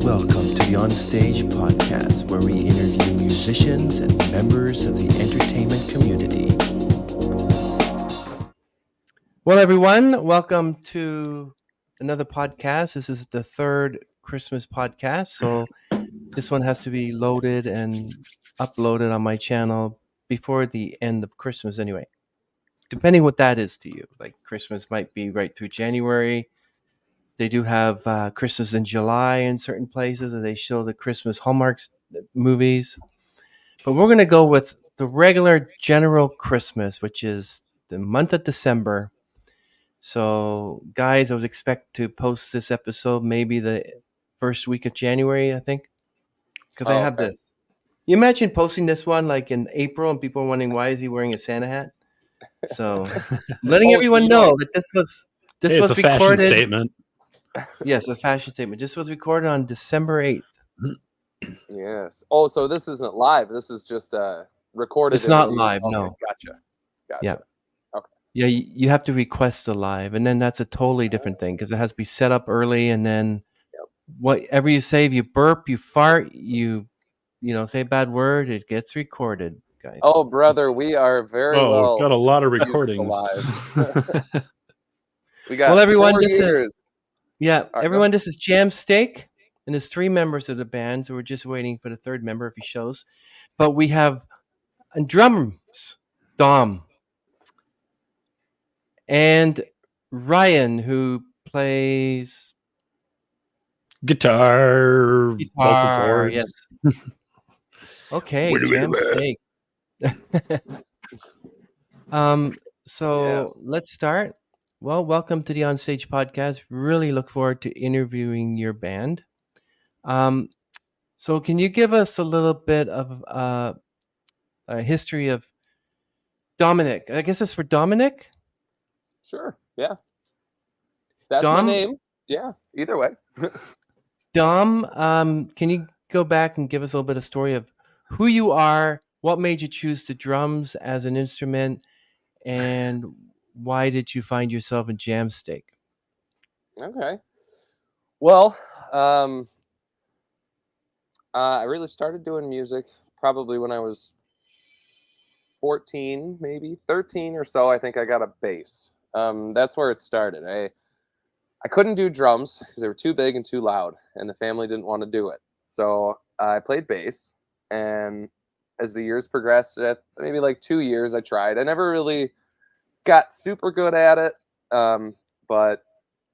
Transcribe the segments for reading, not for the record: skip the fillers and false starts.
Welcome to the On Stage podcast, where we interview musicians and members of the entertainment community. Well, everyone, welcome to another podcast. This is the third Christmas podcast, so this one has to be loaded and uploaded on my channel before the end of Christmas anyway. Depending what that is to you. Like Christmas might be right through January. They do have Christmas in July in certain places, and they show the Christmas Hallmark movies. But we're going to go with the regular general Christmas, which is the month of December. So, guys, I would expect to post this episode maybe the first week of January, I think, because I have this. You imagine posting this one like in April, and people are wondering why is he wearing a Santa hat? So, letting everyone know that this was it's a recorded. Fashion statement. Yes, a fashion statement. This was recorded on December 8th. Yes. Oh, so this isn't live. This is just recorded. It's not live, okay, no. Gotcha. Yeah. Okay. Yeah, you have to request a live, and then that's a totally different thing because it has to be set up early, and then whatever you say, if you burp, you fart, you say a bad word, it gets recorded, guys. Oh, brother, we are very well. We've got a lot of recordings. Live. We got well, everyone, 4 years. Everyone, this is Jamsteak, and there's 3 members of the band, so we're just waiting for the third member if he shows. But we have drums, Dom, and Ryan, who plays guitar, vocal cords. Yes. Okay, Jamsteak. So let's start. Well, welcome to the On Stage podcast. Really look forward to interviewing your band. So can you give us a little bit of a history of Dominic? I guess it's for Dominic? Sure, yeah. That's Dom? my name. Yeah, either way. Dom, can you go back and give us a little bit of story of who you are, what made you choose the drums as an instrument, and why did you find yourself in Jamsteak? Okay. Well, I really started doing music probably when I was 14, maybe 13 or so. I think I got a bass. That's where it started. I couldn't do drums because they were too big and too loud, and the family didn't want to do it. So I played bass, and as the years progressed, at maybe like 2 years, I tried. I never really got super good at it, but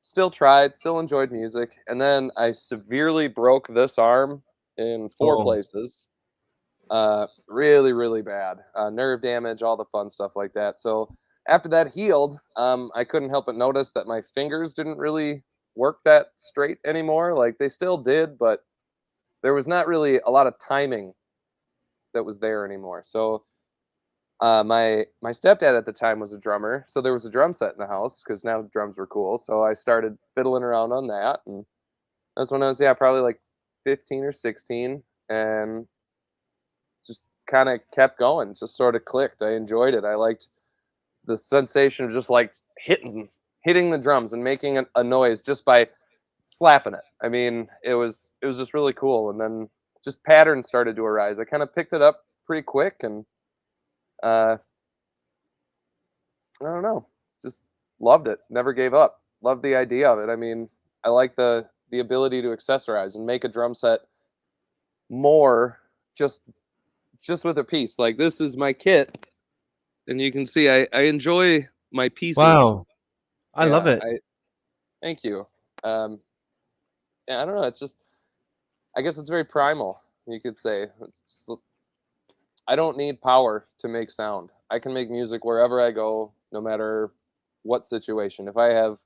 still tried, still enjoyed music. And then I severely broke this arm in 4 places. Really, really bad. Nerve damage, all the fun stuff like that. So after that healed, I couldn't help but notice that my fingers didn't really work that straight anymore. Like they still did, but there was not really a lot of timing that was there anymore. So my stepdad at the time was a drummer, so there was a drum set in the house because now drums were cool. So I started fiddling around on that, and that's when I was probably like 15 or 16, and just kind of kept going. Just sort of clicked. I enjoyed it. I liked the sensation of just like hitting the drums and making a noise just by slapping it. I mean, it was just really cool. And then just patterns started to arise. I kind of picked it up pretty quick, and I don't know, just loved it. Never gave up. Loved the idea of it. I mean, I like the ability to accessorize and make a drum set more just with a piece. Like this is my kit, and you can see I enjoy my pieces. Wow, I love it. Thank you. I don't know. It's just, I guess it's very primal. You could say I don't need power to make sound. I can make music wherever I go, no matter what situation. If I have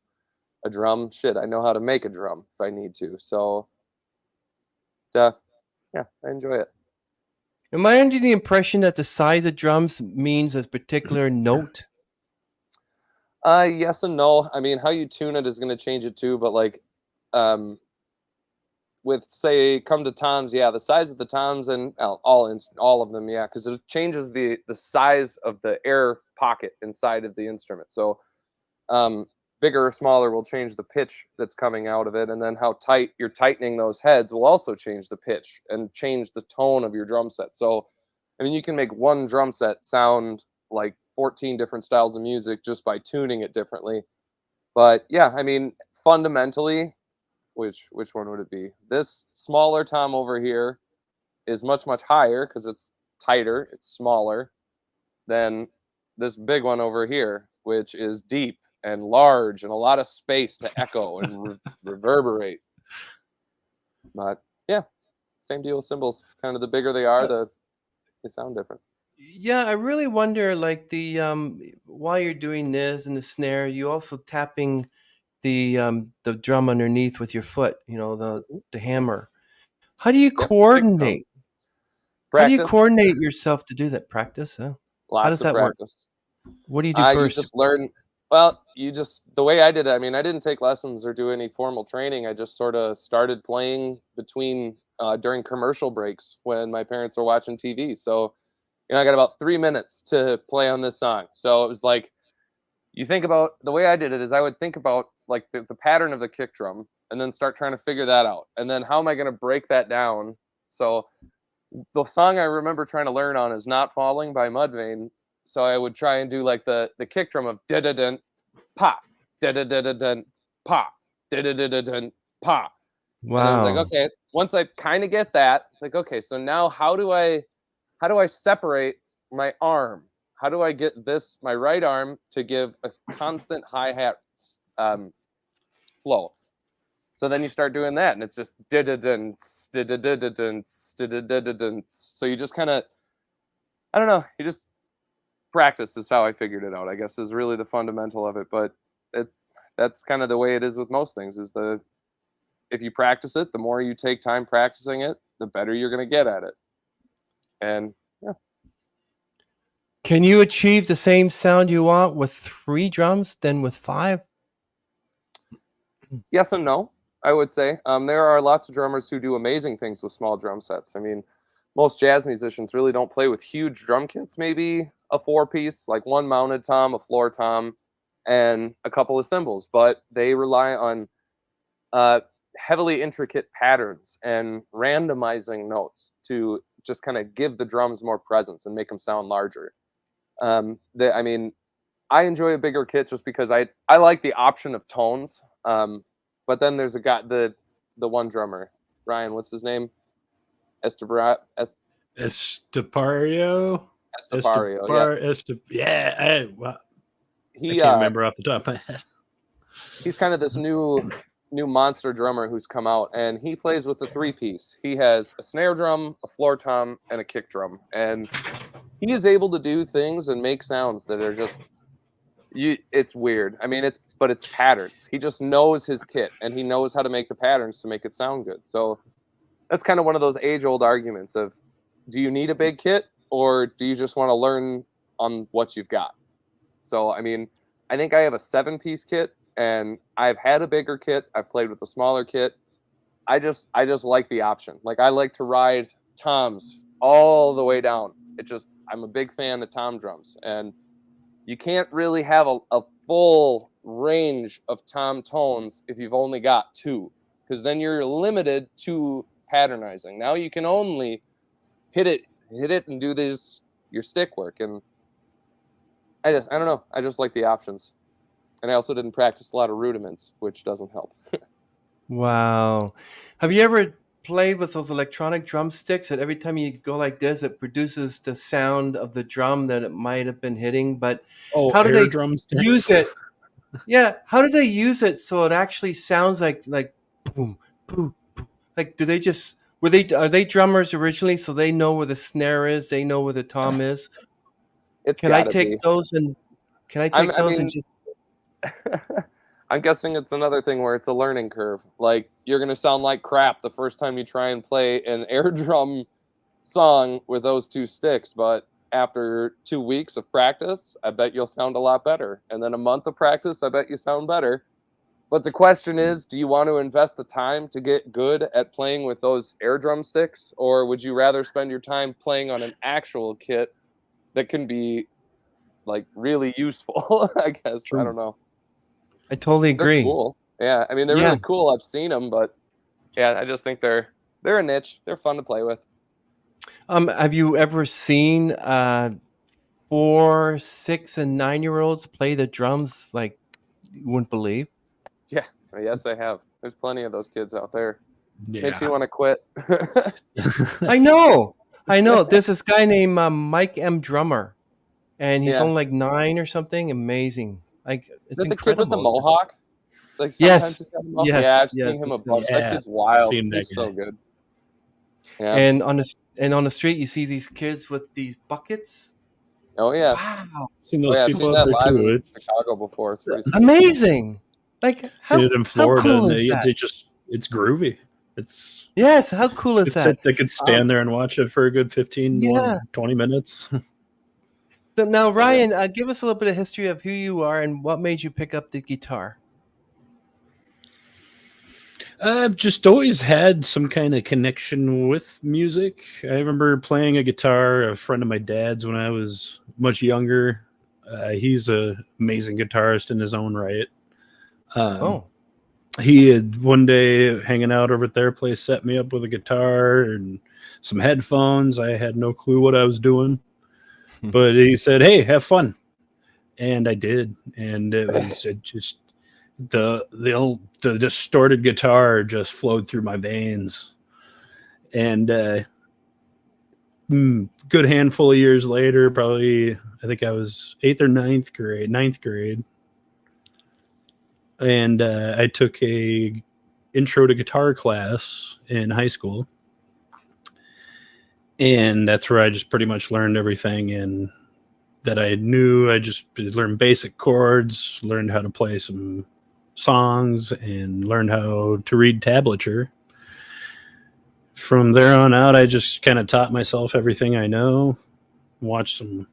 a drum, I know how to make a drum if I need to. So, yeah, I enjoy it. Am I under the impression that the size of drums means a particular note? Yes and no. I mean, how you tune it is going to change it too. But like, with say come to toms, the size of the toms and all of them, because it changes the size of the air pocket inside of the instrument. So bigger or smaller will change the pitch that's coming out of it, and then how tight you're tightening those heads will also change the pitch and change the tone of your drum set. So, I mean, you can make one drum set sound like 14 different styles of music just by tuning it differently. But yeah, I mean, fundamentally, which one would it be? This smaller tom over here is much higher because it's tighter, it's smaller than this big one over here, which is deep and large and a lot of space to echo and reverberate. But yeah, same deal with cymbals. Kind of the bigger they are, they sound different. Yeah, I really wonder, like the while you're doing this and the snare, you also tapping the drum underneath with your foot. You know, the hammer. How do you coordinate? How do you Practice. coordinate yourself to do that? Practice? Huh? How does Lots of that work? practice. What do you do You first? just learn. Well, the way I did it, I mean, I didn't take lessons or do any formal training. I just sort of started playing during commercial breaks when my parents were watching TV. So, I got about 3 minutes to play on this song. So it was like, you think about, the way I did it is I would think about like the pattern of the kick drum and then start trying to figure that out. And then how am I going to break that down? So the song I remember trying to learn on is Not Falling by Mudvayne. So I would try and do like the kick drum of da-da-dun, pop, da-da-da-da-dun, pop, da-da-da-da-dun, pop. Wow. And I was like, okay, once I kind of get that, it's like, okay, so now how do I separate my arm? How do I get my right arm to give a constant hi-hat flow? So then you start doing that, and it's just da-da-dun, da-da-da-da-dun, da-da-da-da-dun. So you just kind of, I don't know, you just practice is how I figured it out, I guess, is really the fundamental of it. But that's kind of the way it is with most things, is if you practice it, the more you take time practicing it, the better you're going to get at it. And yeah. Can you achieve the same sound you want with 3 drums than with 5? Yes and no, I would say. There are lots of drummers who do amazing things with small drum sets. I mean, most jazz musicians really don't play with huge drum kits, maybe a 4-piece, like one mounted tom, a floor tom, and a couple of cymbals. But they rely on heavily intricate patterns and randomizing notes to just kind of give the drums more presence and make them sound larger. I mean, I enjoy a bigger kit just because I like the option of tones. But then there's a guy, the one drummer, Ryan, what's his name? Estepario. Yeah. Wow. I can't remember off the top of my head. He's kind of this new monster drummer who's come out, and he plays with the 3-piece. He has a snare drum, a floor tom, and a kick drum, and he is able to do things and make sounds that are just it's weird. I mean, it's patterns. He just knows his kit, and he knows how to make the patterns to make it sound good. So that's kind of one of those age-old arguments of, do you need a big kit, or do you just want to learn on what you've got? So, I mean, I think I have a 7-piece kit, and I've had a bigger kit. I've played with a smaller kit. I just like the option. Like, I like to ride toms all the way down. I'm a big fan of tom drums, and you can't really have a full range of tom tones if you've only got 2, because then you're limited to patternizing. Now you can only hit it and do your stick work. And I don't know. I just like the options. And I also didn't practice a lot of rudiments, which doesn't help. Wow. Have you ever played with those electronic drumsticks that every time you go like this, it produces the sound of the drum that it might have been hitting? But how do they use it? Yeah. How do they use it so it actually sounds like boom, boom, boom? Like, are they drummers originally, so they know where the snare is, they know where the tom is? Can I take those and just I'm guessing it's another thing where it's a learning curve. Like, you're going to sound like crap the first time you try and play an air drum song with those 2 sticks, but after 2 weeks of practice, I bet you'll sound a lot better. And then a month of practice, I bet you sound better. But the question is, do you want to invest the time to get good at playing with those air drum sticks, or would you rather spend your time playing on an actual kit that can be like really useful? I guess. True. I don't know. I totally They're agree. cool. Yeah, I mean they're Yeah. really cool. I've seen them, but yeah, I just think they're a niche. They're fun to play with. Have you ever seen 4, 6, and 9-year-olds play the drums like you wouldn't believe? Yeah, yes, I have. There's plenty of those kids out there. Makes you Yeah. want to quit. I know. There's this guy named Mike M. Drummer, and he's Yeah. only like 9 or something. Amazing. Like Is it's that the kid with the incredible. mohawk? Like sometimes Yes, he's got a mohawk. Yeah, I've yes. seen him a It's him. bunch. That Yeah. kid's wild. Seen that He's so guy. good. Yeah. And on the street, you see these kids with these buckets. Oh yeah. Wow, Seen Oh those yeah. I've people seen out that there live too. in It's Chicago before. It's pretty sweet. amazing! Like seen it in Florida, cool and is that? it's groovy. It's Yes, how cool is that? they could stand there and watch it for a good 15 Yeah. 20 minutes. So now, Ryan, give us a little bit of history of who you are and what made you pick up the guitar. I've just always had some kind of connection with music. I remember playing a guitar, a friend of my dad's when I was much younger. He's an amazing guitarist in his own right. He had one day hanging out over at their place set me up with a guitar and some headphones. I had no clue what I was doing, but he said, "Hey, have fun," and I did. And it just the distorted guitar just flowed through my veins. And good handful of years later, probably I think I was ninth grade. And I took a intro to guitar class in high school, and that's where I just pretty much learned everything and that I knew. I just learned basic chords, learned how to play some songs, and learned how to read tablature. From there on out, I just kind of taught myself everything I know, watched some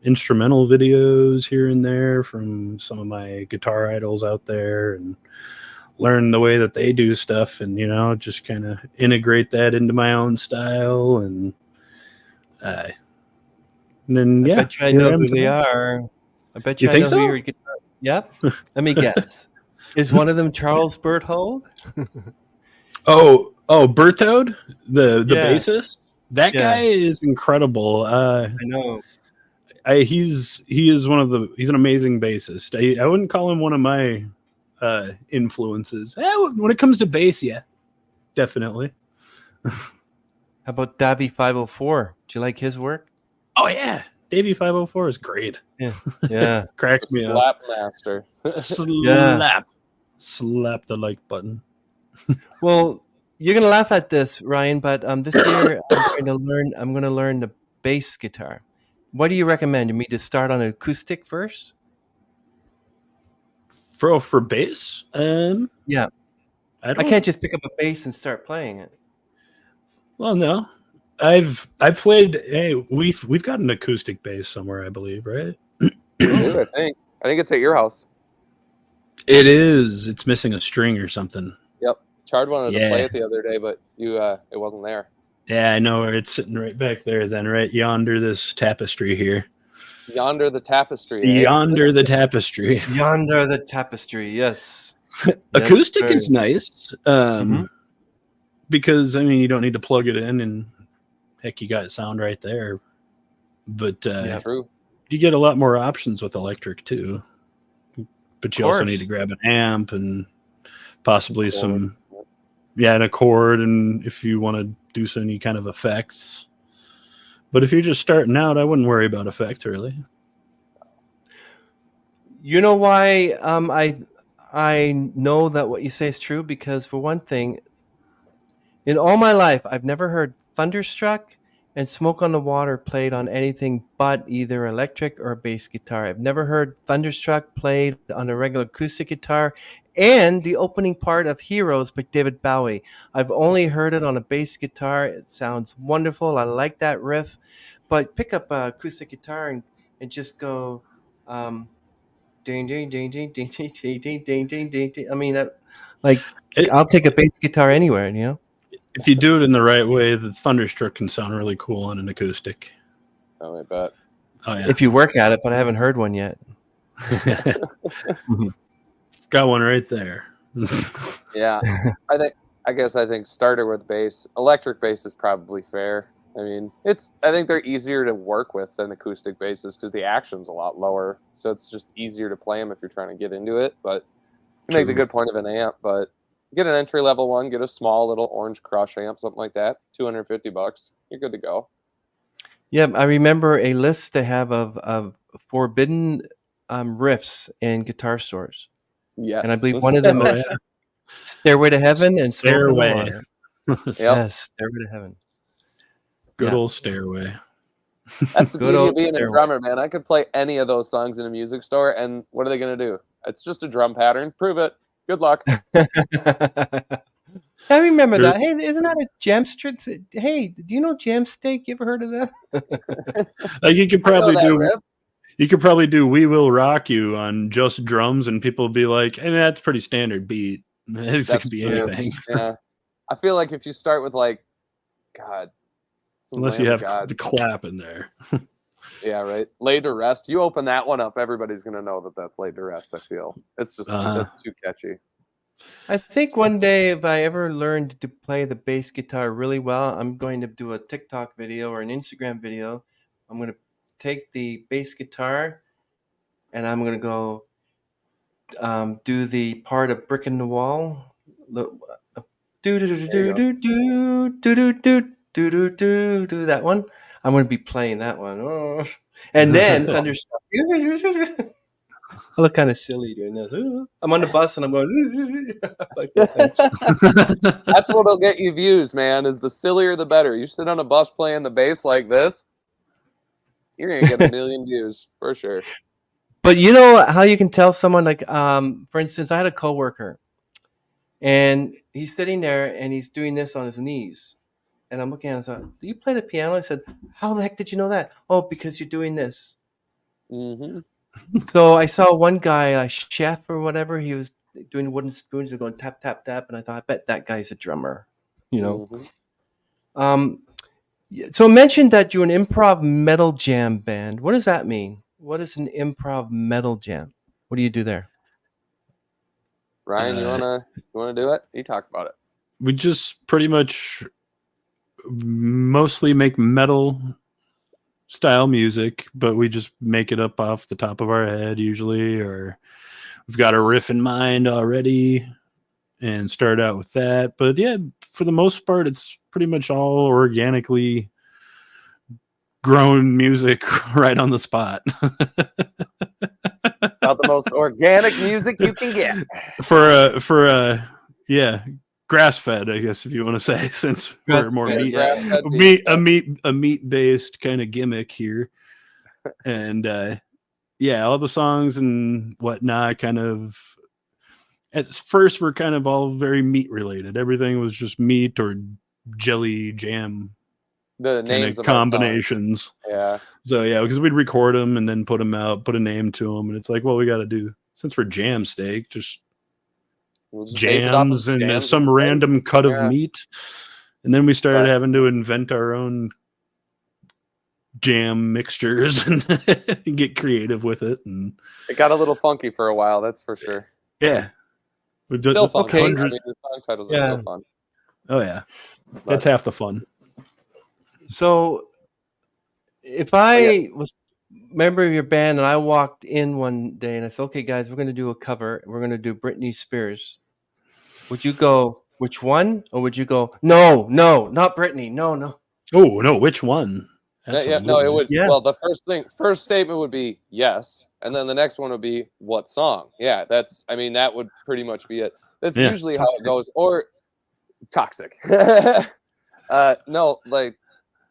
instrumental videos here and there from some of my guitar idols out there, and learn the way that they do stuff, and just kind of integrate that into my own style. And then I bet you I know who they are. I bet you You I think know so? who your guitar. Yep. Let me guess. Is one of them Charles Berthold? Oh, Berthold, the Yeah. bassist. That Yeah. guy is incredible. I know. He's an amazing bassist. I wouldn't call him one of my influences. When it comes to bass, yeah, definitely. How about Davy 504? Do you like his work? Oh yeah, Davey 504 is great. Yeah. Cracks me up. Slap master. Slap the like button. Well, you're gonna laugh at this, Ryan, but this year I'm going to learn the bass guitar. What do you recommend? Me to start on acoustic first? For bass, Yeah. I I can't just pick up a bass and start playing it. Well, no, I've played. Hey, we've got an acoustic bass somewhere, I believe, right? I think it's at your house. It is. It's missing a string or something. Yep. Chard wanted to play Yeah. it the other day, but it wasn't there. Yeah, I know where it's sitting, right back there. Then, right yonder, this tapestry here. Yonder the tapestry. Eh? Yonder the tapestry. Yonder the tapestry. Yes. Acoustic Yes, is sir. nice. Because you don't need to plug it in, and heck, you got sound right there. But True. you get a lot more options with electric too. But you also need to grab an amp and possibly some, an accord, and if you want to do any kind of effects. But if you're just starting out, I wouldn't worry about effect really. You know why I know that what you say is true? Because for one thing, in all my life, I've never heard Thunderstruck and Smoke on the Water played on anything but either electric or bass guitar. I've never heard Thunderstruck played on a regular acoustic guitar, and the opening part of Heroes by David Bowie. I've only heard it on a bass guitar. It sounds wonderful. I like that riff. But pick up an acoustic guitar and just go ding ding ding ding ding ding ding ding ding ding ding ding. I mean, I'll take a bass guitar anywhere, If you do it in the right way, the Thunderstruck can sound really cool on an acoustic. Oh, I bet. Oh yeah. If you work at it, but I haven't heard one yet. Got one right there. Yeah, I think starter with bass. Electric bass is probably fair. I mean, I think they're easier to work with than acoustic basses because the action's a lot lower, so it's just easier to play them if you're trying to get into it. But you make the good point of an amp. But get an entry level one, get a small little Orange Crush amp, something like that, $250. You're good to go. Yeah, I remember a list they have of forbidden riffs in guitar stores, Yes. and I believe one of them is "Stairway to Heaven" and "Smoke on the Stairway. Water." Yep. Yes, "Stairway to Heaven." Good Yeah. old Stairway. That's the Good beauty old of being a Stairway. drummer, man. I could play any of those songs in a music store, and what are they going to do? It's just a drum pattern. Prove it. Good luck. I remember that. Hey, isn't that a Jamsteak? Hey, do you know Jamsteak? You ever heard of that? Like you could I know probably that do. riff. You could probably do "We Will Rock You" on just drums, and people will be like, "Hey, that's pretty standard beat." It That's could be true. anything, Yeah. I feel like if you start with like, God, some unless Lamb you of have God. the clap in there. Yeah, right. Laid to Rest. You open that one up, everybody's going to know that that's Laid to Rest, I feel. It's just, that's too catchy. I think one day, if I ever learned to play the bass guitar really well, I'm going to do a TikTok video or an Instagram video. I'm going to take the bass guitar and I'm going to go do the part of Brick in the Wall. Do do do do do do do do do do do do that one. I'm going to be playing that one. Oh. And then Thunderstruck. I look kind of silly doing this. I'm on the bus and I'm going like that thing. That's what'll get you views, man. Is the sillier the better. You sit on a bus playing the bass like this, you're gonna get a million views for sure. But you know how you can tell someone, like, for instance, I had a coworker, and he's sitting there and he's doing this on his knees, and I'm looking at him. So, do you play the piano? I said, how the heck did you know that? Oh, because you're doing this. Mm-hmm. So I saw one guy, a chef or whatever, he was doing wooden spoons and going tap tap tap, and I thought, I bet that guy's a drummer. You know. Mm-hmm. So mention that you're an improv metal jam band. What does that mean? What is an improv metal jam? What do you do there? Ryan, you wanna do it? You talk about it. We just pretty much mostly make metal style music, but we just make it up off the top of our head usually, or we've got a riff in mind already and start out with that. But yeah, for the most part, it's pretty much all organically grown music right on the spot. About the most organic music you can get. for a yeah, grass fed, I guess, if you want to say, since we're more meat based kind of gimmick here. And yeah, all the songs and whatnot kind of at first were kind of all very meat related. Everything was just meat or jelly jam, the names of of combinations. Yeah. So yeah, because we'd record them and then put them out, put a name to them, and it's like, well, we got to do, since we're Jamsteak, just jams and some random cut of meat. And then we started having to invent our own jam mixtures and get creative with it. And it got a little funky for a while, that's for sure. Yeah. Still fun. Okay. I mean, the song titles are still fun. Oh yeah. That's half the fun. So if I was a member of your band and I walked in one day and I said, okay, guys, we're going to do a cover. We're going to do Britney Spears. Would you go, which one? Or would you go, no, not Britney. No. Oh, no, which one? Yeah, no, it would. Yeah. Well, the first statement would be yes, and then the next one would be what song. Yeah, that would pretty much be it. That's usually how it goes. Or toxic. No, like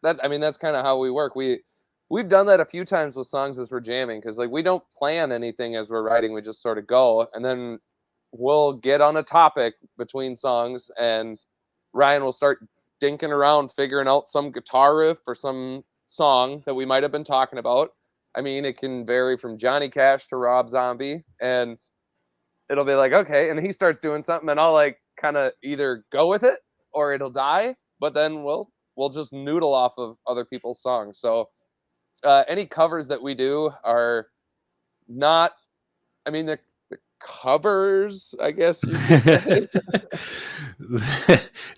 that. I mean, that's kind of how we work. We've done that a few times with songs as we're jamming, because like we don't plan anything as we're writing. We just sort of go, and then we'll get on a topic between songs, and Ryan will start dinking around figuring out some guitar riff or some song that we might have been talking about. I mean, it can vary from Johnny Cash to Rob Zombie, and it'll be like, okay, and he starts doing something, and I'll like kind of either go with it or it'll die, but then we'll just noodle off of other people's songs. So any covers that we do are not, I mean, covers, I guess you could say.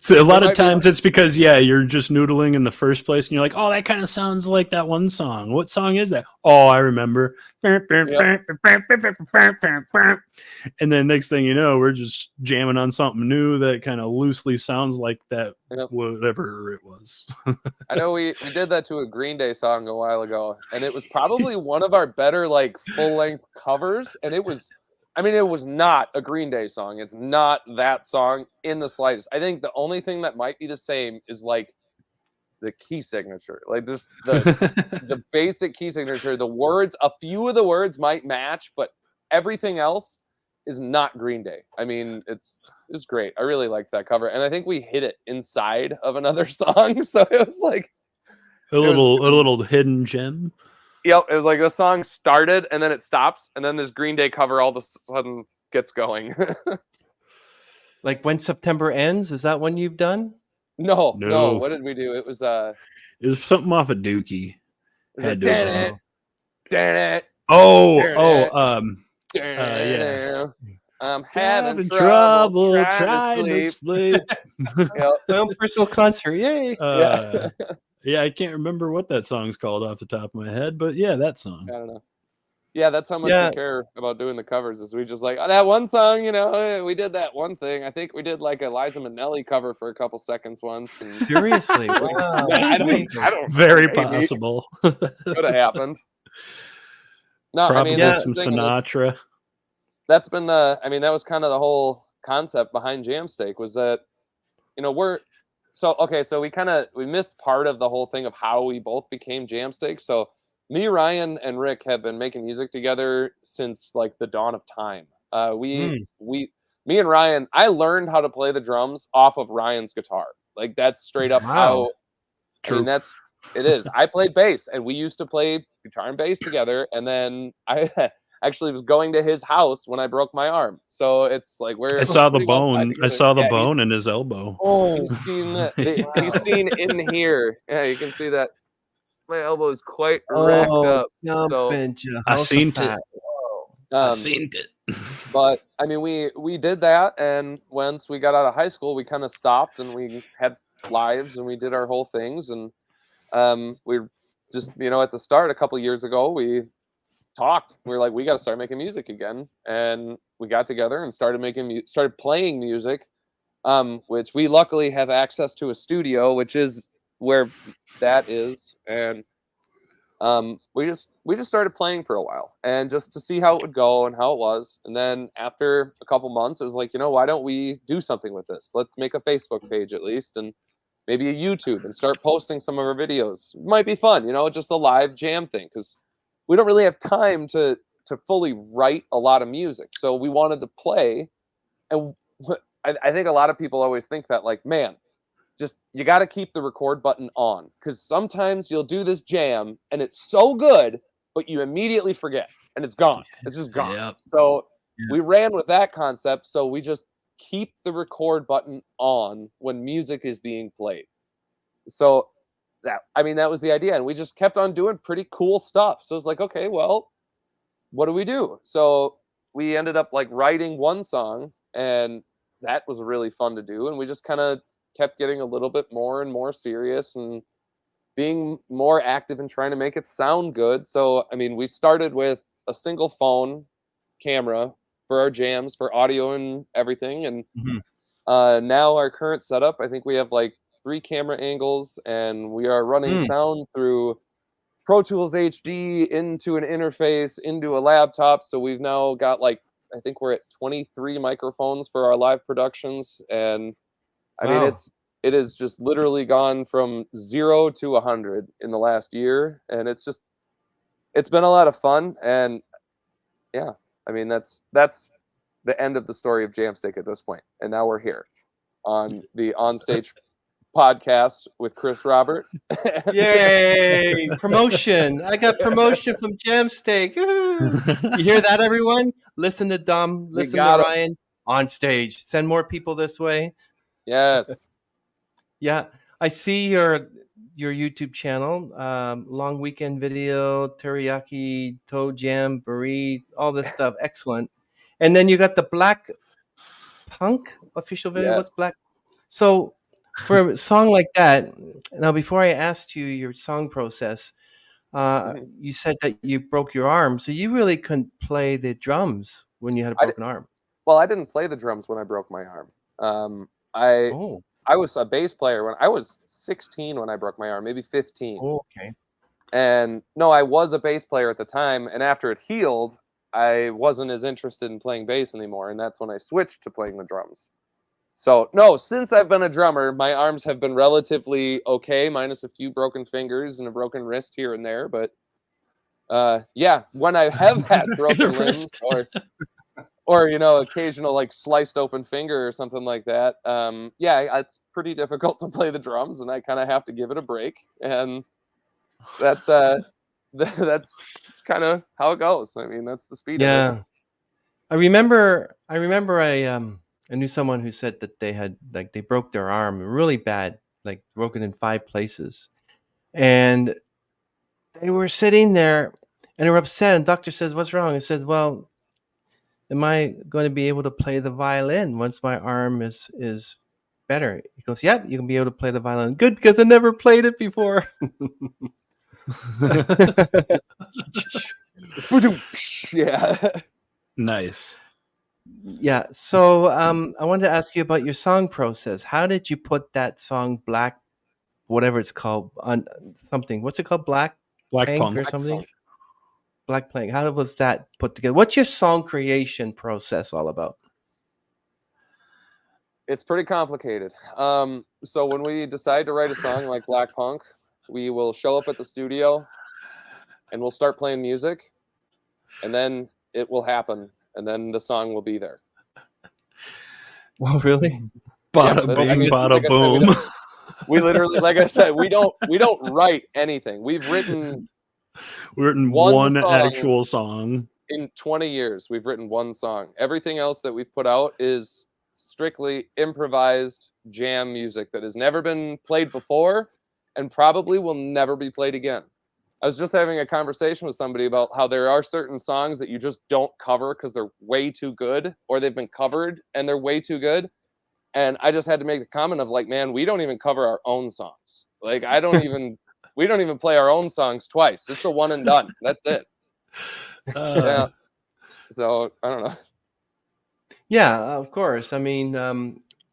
So a lot might of be times it's because you're just noodling in the first place, and you're like, oh, that kind of sounds like that one song. What song is that? Oh, I remember. And then next thing you know, we're just jamming on something new that kind of loosely sounds like that, whatever it was. I know we did that to a Green Day song a while ago, and it was probably one of our better like full length covers, and it was not a Green Day song. It's not that song in the slightest. I think the only thing that might be the same is like the key signature, like just the basic key signature. The words, a few of the words might match, but everything else is not Green Day. I mean, it's great. I really liked that cover, and I think we hid it inside of another song, so it was like a little hidden gem. Yep, it was like the song started and then it stops, and then this Green Day cover all of a sudden gets going. Like When September Ends, is that one you've done? No. What did we do? It was it was something off of Dookie. Damn it. Yeah. I'm having trouble trying to sleep. My own personal concert, yay! Yeah, I can't remember what that song's called off the top of my head, but yeah, that song. I don't know. Yeah, that's how much we care about doing the covers. Is we just like that one song, we did that one thing. I think we did like a Liza Minnelli cover for a couple seconds once. And seriously, wow. I don't. Very possible. Could have happened. No, probably some Sinatra. That's been that was kind of the whole concept behind Jamsteak, was that so we missed part of the whole thing of how we both became Jamsteak. So me, Ryan, and Rick have been making music together since like the dawn of time. Me and Ryan, I learned how to play the drums off of Ryan's guitar. Like that's straight up how. True. I mean, it is. I played bass, and we used to play guitar and bass together. And then I actually was going to his house when I broke my arm. So it's like I saw the bone. I saw the bone in his elbow. Oh, he's seen in here. Yeah, you can see that my elbow is quite racked up. So I seen it. I seen it. But I mean, we did that, and once we got out of high school, we kind of stopped, and we had lives, and we did our whole things, and we just at the start a couple of years ago we talked. We were like, we got to start making music again, and we got together and started playing music, which we luckily have access to a studio, which is where that is, and we just started playing for a while, and just to see how it would go and how it was. And then after a couple months, it was like, why don't we do something with this? Let's make a Facebook page at least, and maybe a YouTube, and start posting some of our videos. It might be fun, just a live jam thing, because we don't really have time to fully write a lot of music. So we wanted to play, and I think a lot of people always think that, like, man, just you got to keep the record button on, because sometimes you'll do this jam and it's so good, but you immediately forget and it's gone. It's just gone. Yep. So we ran with that concept. So we just keep the record button on when music is being played. So that was the idea, and we just kept on doing pretty cool stuff. So it's like, okay, well, what do we do? So we ended up like writing one song, and that was really fun to do, and we just kind of kept getting a little bit more and more serious and being more active and trying to make it sound good. So we started with a single phone camera for our jams, for audio and everything, and now our current setup, I think we have like 3 camera angles, and we are running sound through Pro Tools HD into an interface into a laptop. So we've now got I think we're at 23 microphones for our live productions, and it has just literally gone from 0 to 100 in the last year, and it's been a lot of fun. And yeah, that's the end of the story of Jamsteak at this point, and now we're here on the Onstage podcast with Chris Robert. Yay! Promotion! I got promotion from Jamsteak. You hear that, everyone? Listen to Dom. Listen to Ryan. On stage. Send more people this way. Yes. Yeah, I see your YouTube channel. Long weekend video, teriyaki, toe jam, burrito, all this stuff. Excellent. And then you got the Black Punk official video. What's Yes. Black? So for a song like that, now before I asked you your song process, Mhm. you said that you broke your arm, so you really couldn't play the drums when you had a I di- broken arm. well, I didn't play the drums when I broke my arm. I Oh, I was a bass player when I was 16 when I broke my arm, maybe 15. okay. And no, I was a bass player at the time, and after it healed, I wasn't as interested in playing bass anymore, and that's when I switched to playing the drums. So, no, since I've been a drummer, my arms have been relatively okay, minus a few broken fingers and a broken wrist here and there. But yeah, when I have had broken limbs or occasional like sliced open finger or something like that, yeah, it's pretty difficult to play the drums, and I kind of have to give it a break. And that's that's kind of how it goes. I mean, that's the speed of it. Yeah. I knew someone who said that they had like they broke their arm really bad, like broken in 5 places. And they were sitting there and they were upset, and doctor says, "What's wrong?" I said, "Well, am I going to be able to play the violin once my arm is better?" He goes, "Yep, you can be able to play the violin." Good, because I never played it before. Yeah. Nice. Yeah. So I wanted to ask you about your song process. How did you put that song Black, whatever it's called, on something? What's it called? Black Black Plank Punk. or something? Black Plank. How was that put together? What's your song creation process all about? It's pretty complicated. So when we decide to write a song like Black Punk, we will show up at the studio and we'll start playing music, and then it will happen, and then the song will be there. Oh, really? Yeah, Bada I bing, mean, bada like I said, boom. we literally, like I said, we don't write anything. We've written We're in one one song actual song. in 20 years. We've written one song. Everything else that we've put out is strictly improvised jam music that has never been played before and probably will never be played again. I was just having a conversation with somebody about how there are certain songs that you just don't cover because they're way too good, or they've been covered and they're way too good. And I just had to make the comment of like, man, we don't even cover our own songs. Like we don't even play our own songs twice. It's a one and done. That's it. Yeah. So I don't know. Yeah, of course. I mean,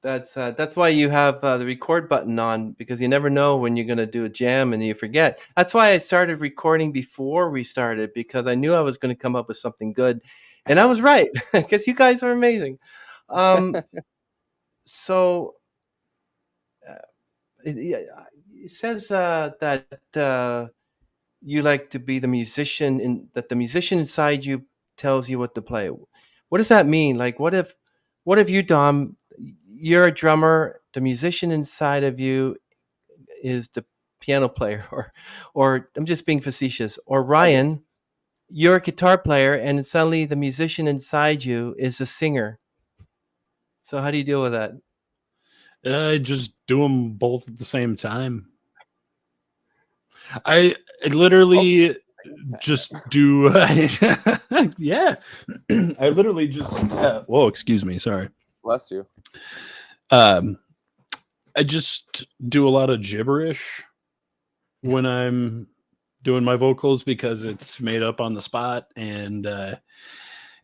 that's why you have the record button on, because you never know when you're going to do a jam and you forget. That's why I started recording before we started, because I knew I was going to come up with something good, and I was right because you guys are amazing. Um, so it says that you like to be the musician, in that the musician inside you tells you what to play. What does that mean? Like, what if you, Dom, you're a drummer, the musician inside of you is the piano player, or I'm just being facetious, or Okay. Ryan, you're a guitar player and suddenly the musician inside you is a singer. So how do you deal with that? I just do them both at the same time. I literally just do. Yeah, I literally just. Whoa, excuse me. Sorry. Bless you. Um, I just do a lot of gibberish when I'm doing my vocals because it's made up on the spot, and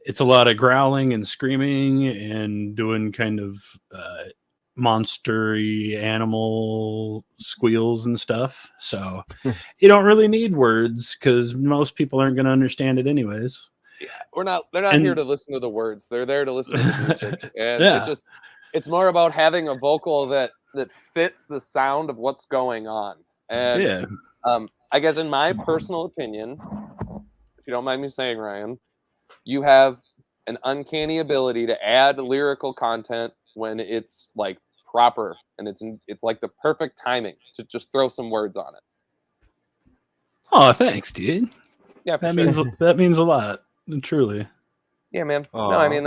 it's a lot of growling and screaming and doing kind of monstery animal squeals and stuff. So you don't really need words because most people aren't going to understand it anyways. Yeah, they're not here And to listen to the words. They're there to listen to the music. And yeah, it's more about having a vocal that fits the sound of what's going on. And yeah. I guess in my personal opinion, if you don't mind me saying, Ryan, you have an uncanny ability to add lyrical content when it's like proper, and it's like the perfect timing to just throw some words on it. Oh, thanks, dude. Yeah, for That sure. means a lot. Truly. Yeah, man. No, I Aw. mean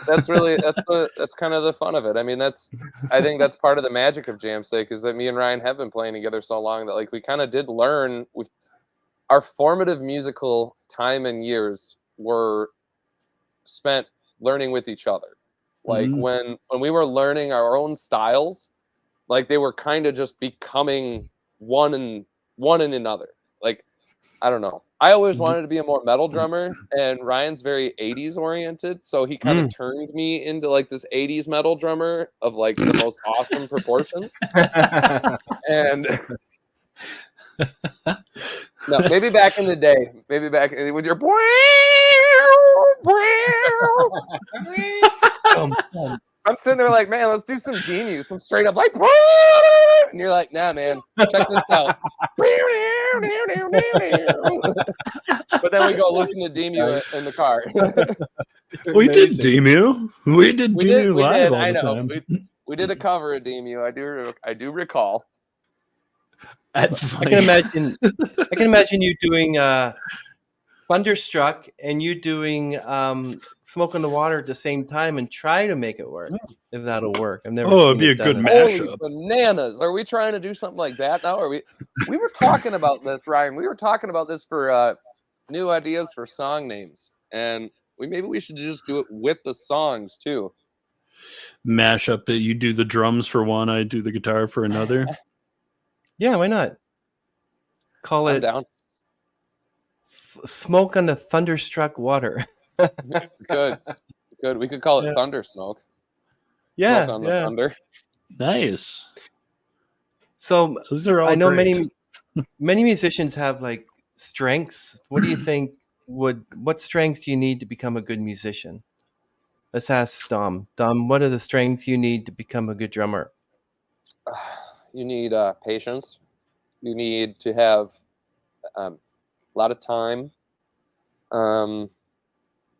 that's really that's kind of the fun of it. I mean, I think that's part of the magic of Jamsteak, is that me and Ryan have been playing together so long that like we kind of did learn with our formative musical time and years were spent learning with each other. Like Mhm. when we were learning our own styles, like they were kind of just becoming one in another. Like I don't know. I always wanted to be a more metal drummer, and Ryan's very 80s oriented, so he kind of turned me into like this 80s metal drummer of like the most awesome proportions. And no, maybe back in the day, maybe back with your I'm sitting there like, man, let's do some Genu, some straight up like, and you're like, nah, man, check this out. But then we go listen to Demu in the car. We did Demu. We did Demu We live did. all I the know. time. We did a cover of Demu. I do recall. That's I funny. can imagine you doing Thunderstruck and you doing Smoke on the Water at the same time and try to make it work. If that'll work. I've never seen it'd be it a good done. match. Holy bananas! Are we trying to do something like that now? Are we? We were talking about this, Ryan. We were talking about this for new ideas for song names, and maybe we should just do it with the songs too. Mashup. You do the drums for one, I do the guitar for another. Yeah, why not? Call I'm it down. Smoke on the Thunderstruck Water. Good. We could call it Thunder Smoke. Yeah, Smoke on the thunder. Nice. So Those are all I know great. many musicians have like strengths. What do you think what strengths do you need to become a good musician? Let's ask Dom. Dom, what are the strengths you need to become a good drummer? You need patience. You need to have a lot of time.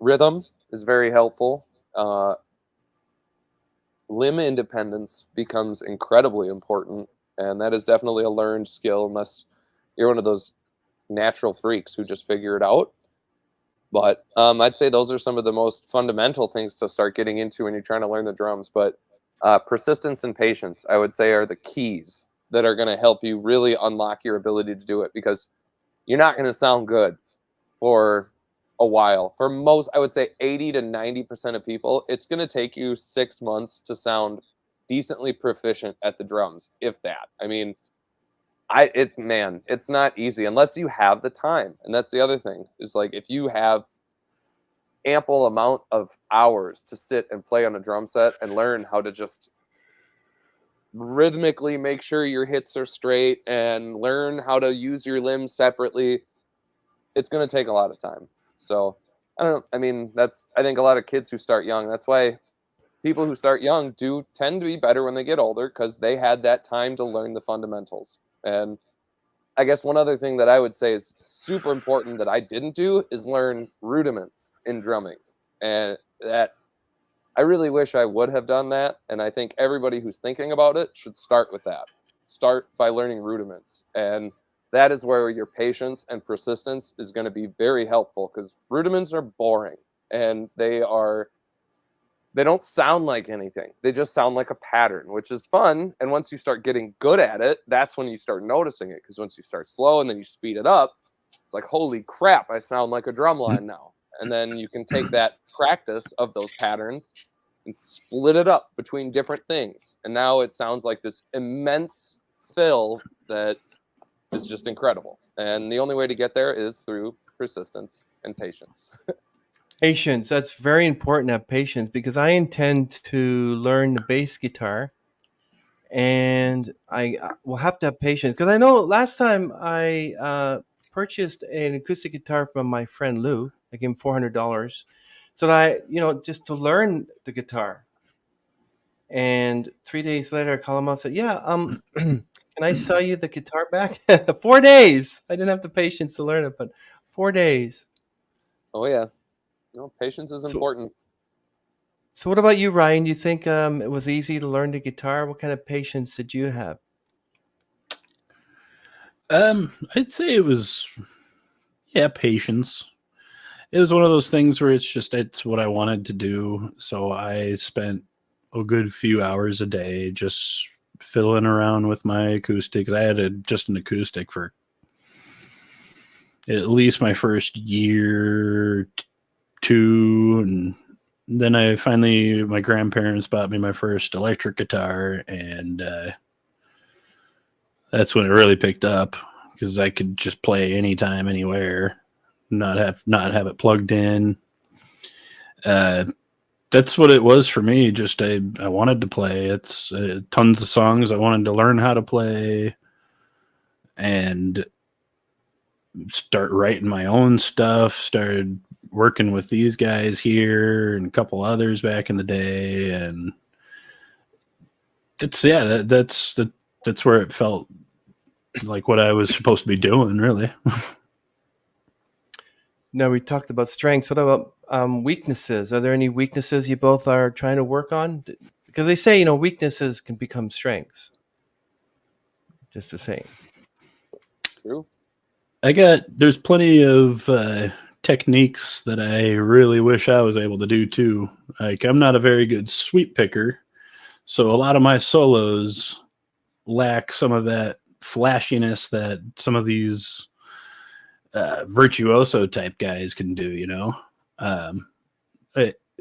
Rhythm is very helpful. Limb independence becomes incredibly important, and that is definitely a learned skill unless you're one of those natural freaks who just figure it out. But I'd say those are some of the most fundamental things to start getting into when you're trying to learn the drums. But persistence and patience, I would say, are the keys that are going to help you really unlock your ability to do it, because you're not going to sound good for a while. For most, I would say 80 to 90% of people, it's going to take you 6 months to sound decently proficient at the drums, if that. I mean, it's not easy unless you have the time. And that's the other thing, is like if you have ample amount of hours to sit and play on a drum set and learn how to just rhythmically make sure your hits are straight and learn how to use your limbs separately, it's going to take a lot of time. So I don't know. I mean, I think a lot of kids who start young, that's why people who start young do tend to be better when they get older, because they had that time to learn the fundamentals. And I guess one other thing that I would say is super important that I didn't do is learn rudiments in drumming. And that I really wish I would have done that. And I think everybody who's thinking about it should start with that. Start by learning rudiments. And that is where your patience and persistence is going to be very helpful, because rudiments are boring and they don't sound like anything. They just sound like a pattern, which is fun. And once you start getting good at it, that's when you start noticing it. Because once you start slow and then you speed it up, it's like, holy crap, I sound like a drum line now. And then you can take that practice of those patterns and split it up between different things. And now it sounds like this immense fill that is just incredible. And the only way to get there is through persistence and patience. Patience. That's very important to have patience, because I intend to learn the bass guitar and I will have to have patience, because I know last time I purchased an acoustic guitar from my friend Lou. I gave him $400 so that just to learn the guitar. And 3 days later, I call him up and said, "Yeah, can I sell you the guitar back?" 4 days. I didn't have the patience to learn it, but 4 days. Oh, yeah. No, patience is So, important. so what about you, Ryan? You think it was easy to learn the guitar? What kind of patience did you have? I'd say it was, patience. It was one of those things where it's what I wanted to do. So I spent a good few hours a day just fiddling around with my acoustic. I had just an acoustic for at least my first year, two, and then my grandparents bought me my first electric guitar, and that's when it really picked up because I could just play anytime, anywhere, not have it plugged in. That's what it was for me. Just I wanted to play. It's tons of songs I wanted to learn how to play, and start writing my own stuff. Started working with these guys here and a couple others back in the day, and that's where it felt like what I was supposed to be doing, really. Now we talked about strengths. What about weaknesses? Are there any weaknesses you both are trying to work on? Because they say, weaknesses can become strengths. Just the same. True. There's plenty of techniques that I really wish I was able to do too. Like, I'm not a very good sweep picker, so a lot of my solos lack some of that flashiness that some of these virtuoso type guys can do.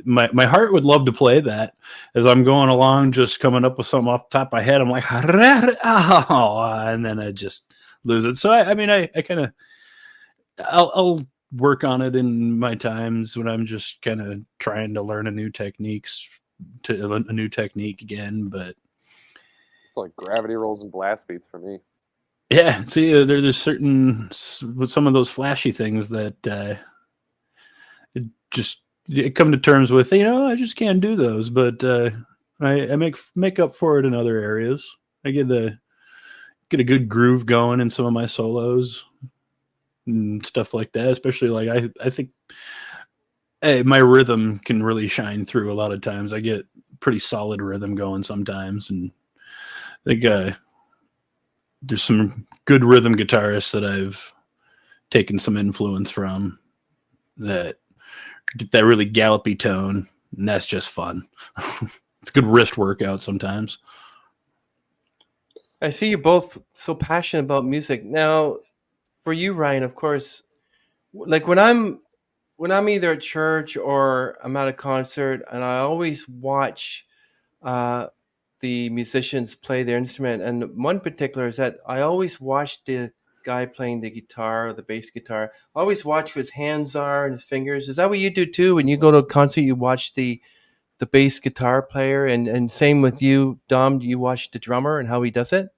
My heart would love to play that as I'm going along, just coming up with something off the top of my head. I'm like, and then I just lose it. So I kind of, I'll work on it in my times when I'm just kind of trying to learn a new technique again. But It's like gravity rolls and blast beats for me. yeah, see, there's certain with some of those flashy things that it come to terms with. I just can't do those, but I make up for it in other areas. I get a good groove going in some of my solos and stuff like that. Especially like I think my rhythm can really shine through a lot of times. I get pretty solid rhythm going sometimes, and I think there's some good rhythm guitarists that I've taken some influence from that get that really gallopy tone, and that's just fun. It's a good wrist workout sometimes. I see you're both so passionate about music. Now, for you, Ryan, of course, like when I'm either at church or I'm at a concert, and I always watch uh, the musicians play their instrument. And one particular is that I always watch the guy playing the guitar or the bass guitar. I always watch where his hands are and his fingers. Is that what you do too? When you go to a concert, you watch the bass guitar player, and same with you, Dom. Do you watch the drummer and how he does it?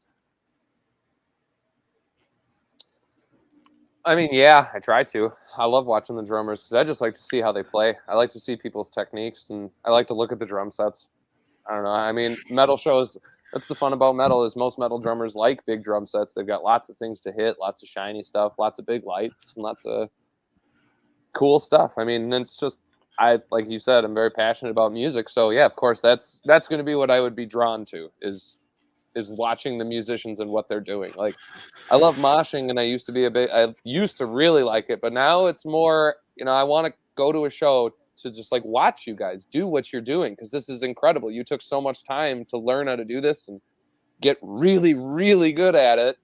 I mean, yeah, I try to. I love watching the drummers because I just like to see how they play. I like to see people's techniques, and I like to look at the drum sets. I don't know. I mean, metal shows. That's the fun about metal is most metal drummers like big drum sets. They've got lots of things to hit, lots of shiny stuff, lots of big lights, and lots of cool stuff. I mean, it's just like you said, I'm very passionate about music. So yeah, of course, that's going to be what I would be drawn to is watching the musicians and what they're doing. Like, I love moshing, and I used to really like it, but now it's more, I want to go to a show to just like watch you guys do what you're doing because this is incredible. You took so much time to learn how to do this and get really, really good at it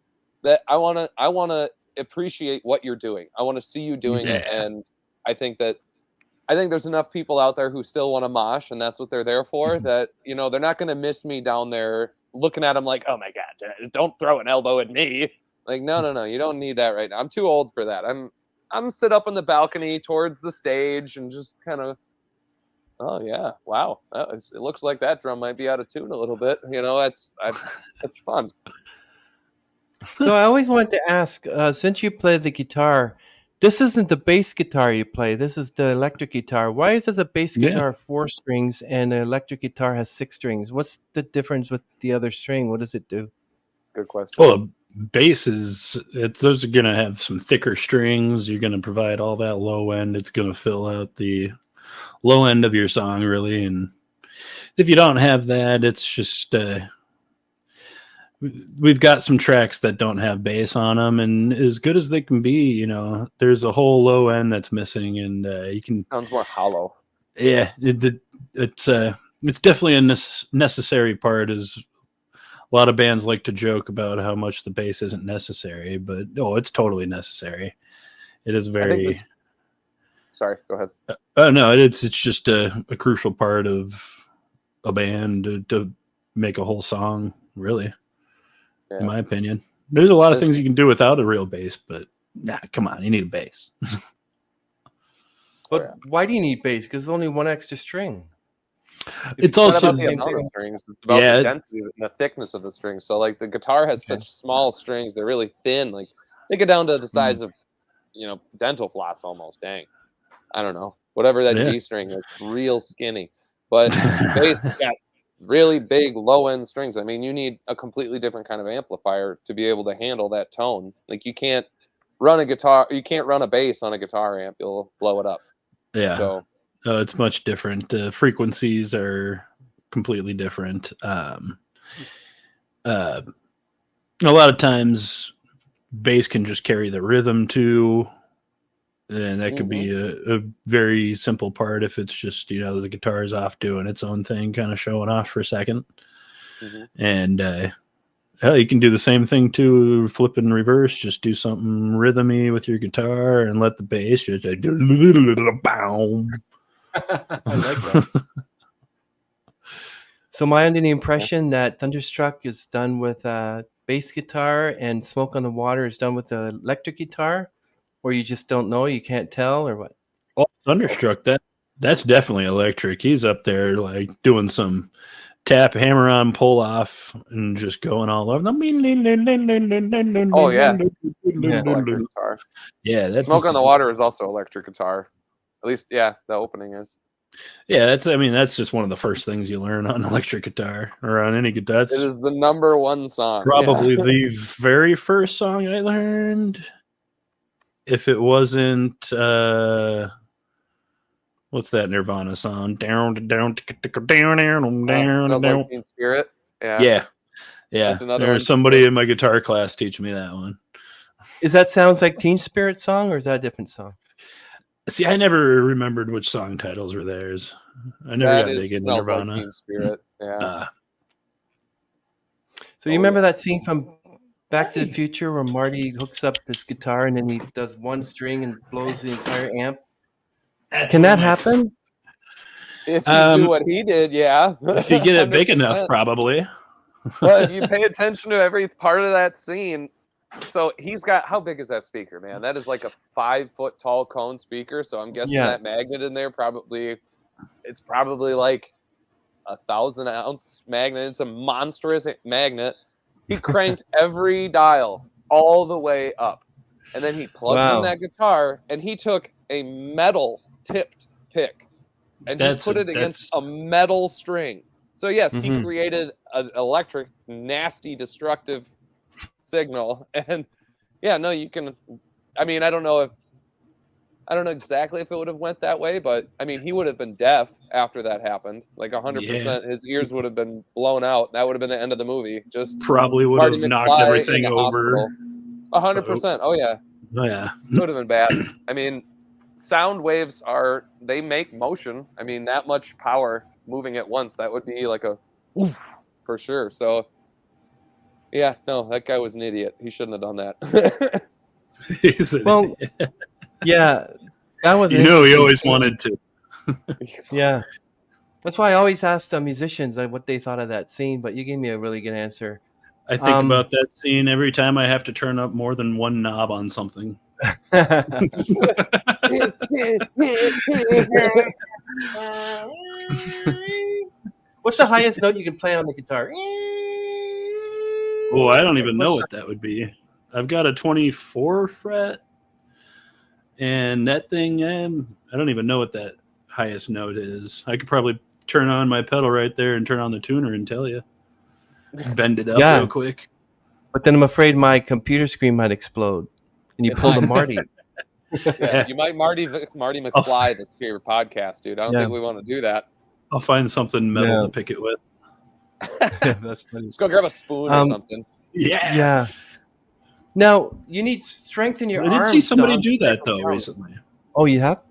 that I want to appreciate what you're doing. I want to see you doing it, and I think there's enough people out there who still want to mosh, and that's what they're there for. That they're not going to miss me down there looking at them like, oh my god, don't throw an elbow at me. Like, no, you don't need that right now. I'm too old for that. I'm sit up on the balcony towards the stage and just kind of, oh yeah, wow, it looks like that drum might be out of tune a little bit. That's fun. So I always wanted to ask, since you play the guitar, this isn't the bass guitar you play. This is the electric guitar. Why is a bass guitar 4 strings and an electric guitar has 6 strings? What's the difference with the other string? What does it do? Good question. Well, bass those are going to have some thicker strings. You're going to provide all that low end. It's going to fill out the low end of your song, really. And if you don't have that, it's just we've got some tracks that don't have bass on them, and as good as they can be, there's a whole low end that's missing, and you can sounds more hollow. Yeah, it's definitely a necessary part. Is a lot of bands like to joke about how much the bass isn't necessary, but it's totally necessary. It is very. Sorry, go ahead. No, it's just a crucial part of a band to make a whole song, really, in my opinion. There's a lot of things you can do without a real bass, but nah, come on, you need a bass. But why do you need bass? Because there's only one extra string. It's also about the amount of strings. It's about the density and the thickness of the strings. So like the guitar has such small strings, they're really thin. Like they get down to the size of, dental floss almost. Dang. I don't know. Whatever that G string is, real skinny. But bass got really big low end strings. I mean, you need a completely different kind of amplifier to be able to handle that tone. Like you can't run a bass on a guitar amp, you'll blow it up. Yeah. So it's much different. The frequencies are completely different. A lot of times bass can just carry the rhythm too. And that could be a very simple part if it's just, the guitar is off doing its own thing, kind of showing off for a second. And you can do the same thing too, flip and reverse, just do something rhythmy with your guitar and let the bass just I like that. So am I under the impression that Thunderstruck is done with bass guitar and Smoke on the Water is done with the electric guitar? Or you just don't know, you can't tell, or what? Oh, Thunderstruck, that's definitely electric. He's up there like doing some tap, hammer on, pull off, and just going all over. Oh yeah, electric guitar. Yeah, that's Smoke on the Water is also electric guitar. At least, the opening is. Yeah, that's just one of the first things you learn on electric guitar or on any guitar. It is the number one song. Probably the very first song I learned. If it wasn't, what's that Nirvana song? Down. Smells Like Teen Spirit. Yeah. There's somebody in my guitar class teaching me that one. Is that Sounds Like Teen Spirit song, or is that a different song? See, I never remembered which song titles were theirs. I never got big into Nirvana. Like Teen Spirit. Yeah. So you remember that scene from Back to the Future where Marty hooks up his guitar and then he does one string and blows the entire amp? Can that happen? If you do what he did, yeah. If you get it big enough, probably. Well, if you pay attention to every part of that scene, so he's got, how big is that speaker, man? That is like a 5-foot tall cone speaker. So I'm guessing that magnet in there it's probably like 1,000-ounce magnet. It's a monstrous magnet. He cranked every dial all the way up. And then he plugs in that guitar and he took a metal tipped pick and he put it against a metal string. So yes, he created an electric, nasty, destructive signal. And you can, I mean, I don't know exactly if it would have went that way, but I mean, he would have been deaf after that happened. Like 100%, his ears would have been blown out. That would have been the end of the movie. Just probably would have knocked everything over. 100%. Oh yeah. Yeah. It would have been bad. I mean, sound waves they make motion. I mean, that much power moving at once, that would be like a oof for sure. So yeah, no, that guy was an idiot. He shouldn't have done that. Well, yeah, that was. He always wanted to. Yeah, that's why I always asked musicians what they thought of that scene. But you gave me a really good answer. I think about that scene every time I have to turn up more than one knob on something. What's the highest note you can play on the guitar? Oh, I don't even know what that would be. I've got a 24 fret, and that thing, I don't even know what that highest note is. I could probably turn on my pedal right there and turn on the tuner and tell you. Bend it up real quick. But then I'm afraid my computer screen might explode, and you pull the Marty. You might Marty McFly this for your podcast, dude. I don't think we want to do that. I'll find something metal to pick it with. That's funny. Just go grab a spoon or something. Yeah. Now you need strength in your arms. I did see somebody do that though recently. Oh, you have?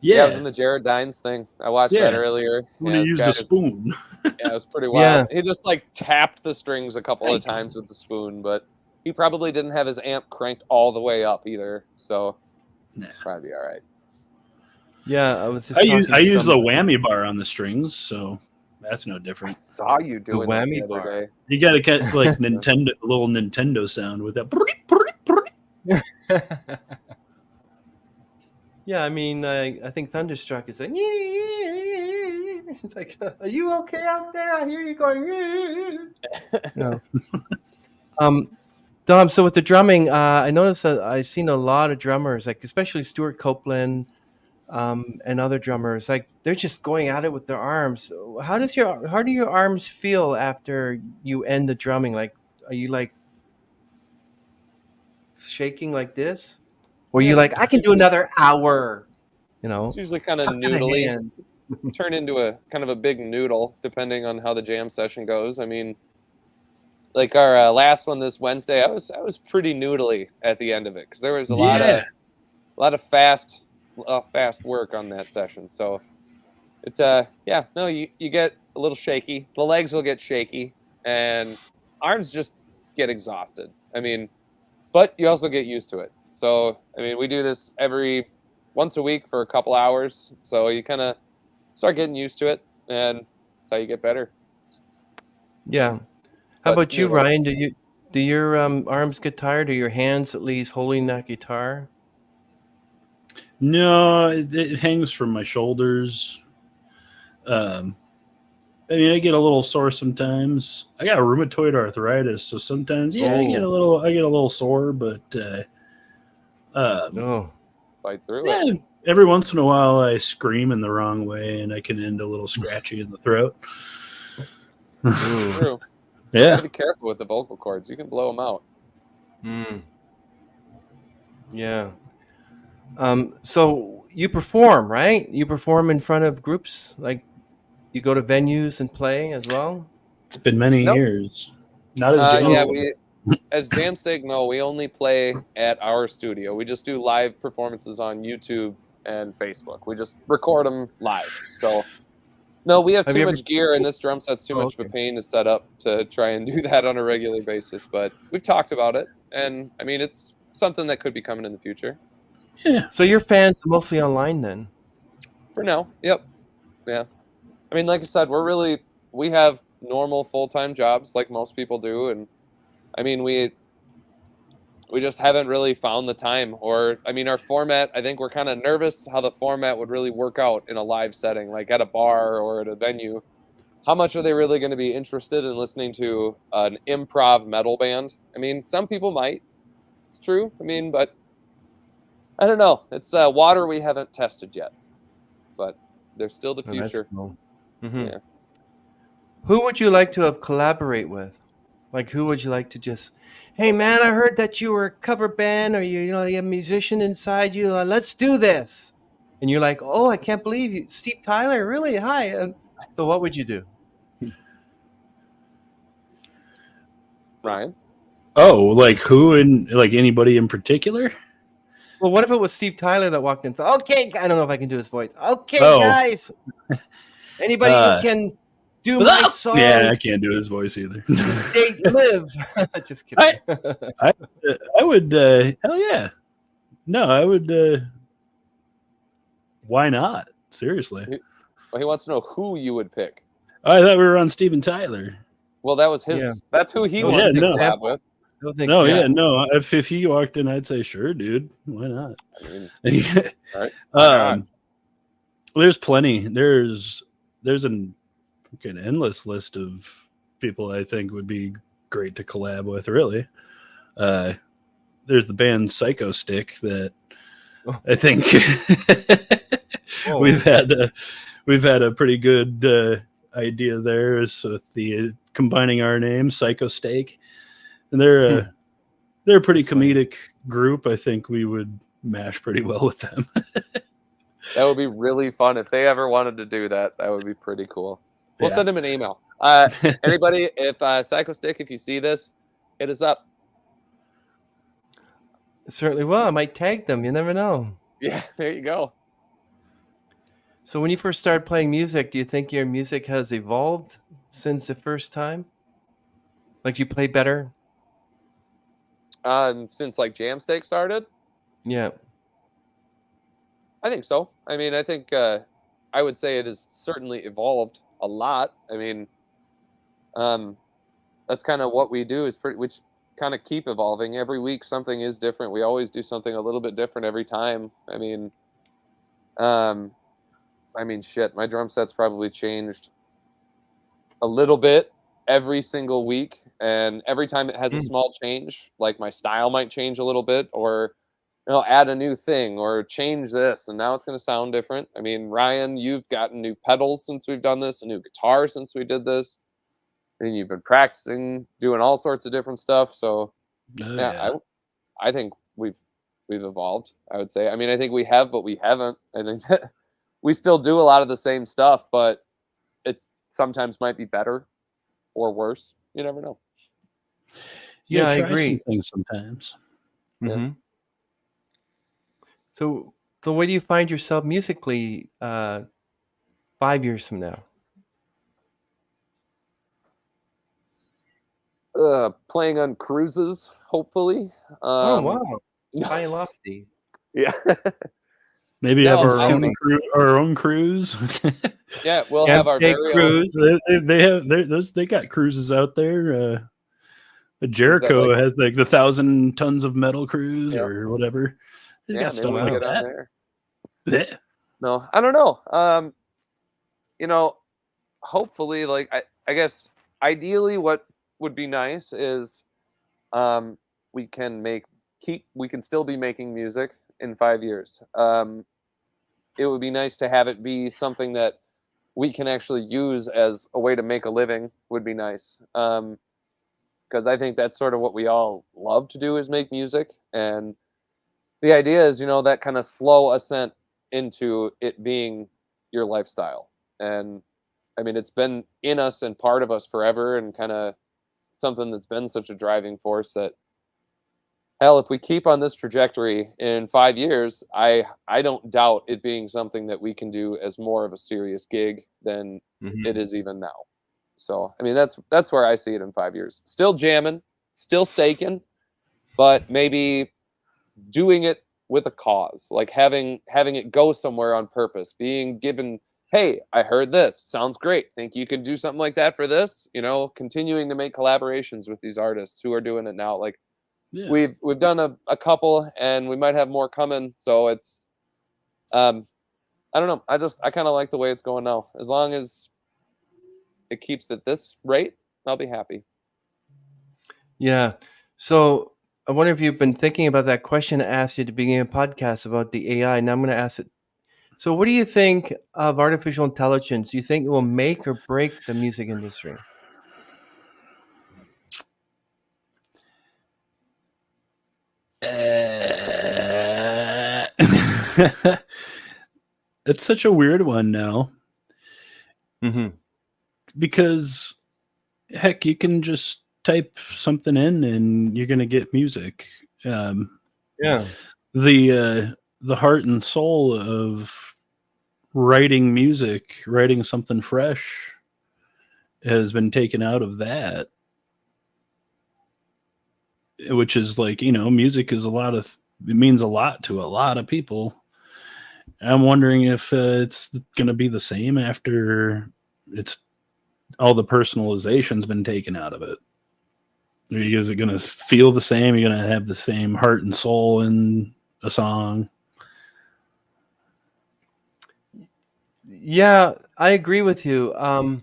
Yeah, it was in the Jared Dines thing. I watched that earlier. When he used a spoon. It was pretty wild. He just tapped the strings a couple of times with the spoon, but he probably didn't have his amp cranked all the way up either. So probably be all right. Yeah, I was just I talking to use the some whammy bar on the strings, so that's no I different. saw you the doing that the whammy other bar. day. You got to get like Nintendo, a little Nintendo sound with that. Yeah, I mean, I think Thunderstruck is like, it's like, are you okay out there? I hear you going, no. Dom, so with the drumming, I noticed that I've seen a lot of drummers, like especially Stuart Copeland, and other drummers, like they're just going at it with their arms. How do your arms feel after you end the drumming? Like, are you like shaking like this, or are Yeah, you like, I can do another hour? it's usually kind of Tuck to the noodly. hand. Turn into a kind of a big noodle depending on how the jam session goes. I mean, like our last one this Wednesday, I was pretty noodly at the end of it because there was a Yeah. lot of fast work on that session. So it's yeah, no, you get a little shaky. The legs will get shaky, and arms just get exhausted. I mean, but you also get used to it. So I mean, we do this every once a week for a couple hours, so you kind of start getting used to it, and that's how you get better. Yeah. How But about you, noodle. Ryan? Do your arms get tired, or your hands at least holding that guitar? No, it hangs from my shoulders. Um, I mean, I get a little sore sometimes. I got rheumatoid arthritis, so sometimes, yeah, Oh, I get a little sore, but um, no. Fight through it. yeah, every once in a while I scream in the wrong way, and I can end a little scratchy in the throat. Ooh. True. Got to Yeah, be careful with the vocal cords. You can blow them out. Mm, yeah. So you perform, right? You perform in front of groups, like you go to venues and play as well. it's been many Nope. years. Not as Yeah, Jamsteak. we as Jamsteak, no, we only play at our studio. We just do live performances on YouTube and Facebook. We just record them live. So no, we have Have too you ever? much gear, and this drum set's too Oh, much of a okay. pain to set up to try and do that on a regular basis. But we've talked about it, and I mean, it's something that could be coming in the future. Yeah, So your fans are mostly online then? For now, yep, yeah. I mean, like I said, we have normal full time jobs like most people do, and I mean, we just haven't really found the time. Or I mean, our format, I think we're kind of nervous how the format would really work out in a live setting, like at a bar or at a venue. How much are they really going to be interested in listening to an improv metal band? I mean, some people might. It's true. I mean, but I don't know. It's water we haven't tested yet, but there's still the Oh, that's future. cool. Hmm. Yeah. Who would you like to collaborate with? Like, who would you like to just, hey man, I heard that you were a cover band, or you know, you have a musician inside you. Let's do this. And you're like, oh, I can't believe you, Steve Tyler, really? Hi. So what would you do? Ryan? oh, like who and like anybody in particular? Well, what if it was Steve Tyler that walked in? Okay, I don't know if I can do his voice. Okay, Oh, guys, anybody who uh, can do my yeah, I songs, can't do his voice either. they live. Just I, kidding. I, I would, hell yeah, no, I would. Why not? Seriously, Well, he wants to know who you would pick. I thought we were on Steven Tyler. Well, that was Yeah, his. That's who he that was Yeah, wants just an to no, collab example. with. That was an no, yeah, example. no. If he walked in, I'd say sure, dude. Why not? I mean, Yeah. all right. Why not? There's plenty. There's an endless list of people I think would be great to collab with. Really, uh, there's the band Psycho Stick that Oh, I think we've whoa, had a pretty good idea there is with the combining our names, Psycho Steak, and they're a pretty that's funny. comedic group. I think we would mash pretty well with them. That would be really fun if they ever wanted to do that. That would be pretty cool. We'll Yeah. send him an email. Anybody, if Psycho Stick, if you see this, hit us up. Certainly will. I might tag them. You never know. Yeah, there you go. So when you first started playing music, do you think your music has evolved since the first time? Like you play better? Since like Jamsteak started, Yeah. I think so. I mean, I think I would say it has certainly evolved a lot. I mean, um, that's kind of what we do is which kind of keep evolving every week. Something is different. We always do something a little bit different every time. Um, shit, my drum set's probably changed a little bit every single week, and every time it has a Mm. small change, like my style might change a little bit, or add a new thing or change this, and now it's going to sound different. I mean, Ryan, you've gotten new pedals since we've done this, a new guitar since we did this, and you've been practicing doing all sorts of different stuff. So Oh, yeah, yeah. I think we've evolved. I would say. I mean, I think we have, but we haven't. I think that we still do a lot of the same stuff, but it's sometimes might be better or worse. You never know. You Yeah, gotta I try some agree. things sometimes. Yeah. Hmm. So, where do you find yourself musically 5 years from now? Playing on cruises, hopefully. Oh Um, wow, high and lofty. yeah. Maybe have No, And our I don't own know. Stewie. our own cruise. Yeah, we'll have our Jamsteak very own. cruise. they have they got cruises out there. Is that like? Jericho has like the 1,000 tons of metal cruise Yeah, or whatever. He's yeah. got Maybe stuff we'll like Wow. get on that. there. Yeah. No, I don't know. You know, hopefully, like I guess ideally, what would be nice is, um, we can we can still be making music in 5 years. It would be nice to have it be something that we can actually use as a way to make a living. Would be nice. Because I think that's sort of what we all love to do is make music, and the idea is, that kind of slow ascent into it being your lifestyle. And I mean, it's been in us and part of us forever, and kind of something that's been such a driving force that, hell, if we keep on this trajectory in 5 years, I don't doubt it being something that we can do as more of a serious gig than it Hmm. is even now. So I mean, that's where I see it in 5 years. Still jamming, still staking, but maybe doing it with a cause, like having it go somewhere on purpose, being given, hey, I heard this sounds great, think you could do something like that for this, continuing to make collaborations with these artists who are doing it now. Like Yeah. we've done a couple, and we might have more coming. So it's, um I don't know, I kind of like the way it's going now. As long as it keeps at this rate, I'll be happy. Yeah. So I wonder if you've been thinking about that question I asked you at the beginning of the podcast about the AI. Now I'm going to ask it. So, what do you think of artificial intelligence? Do you think it will make or break the music industry? It's such a weird one now Hmm. because heck, you can just type something in and you're gonna get music. Um, Yeah. the heart and soul of writing music, writing something fresh, has been taken out of that, which is like, music is it means a lot to a lot of people. I'm wondering if it's going to be the same after it's all the personalization's been taken out of it. Is it going to feel the same? You're going to have the same heart and soul in a song? Yeah, I agree with you. Are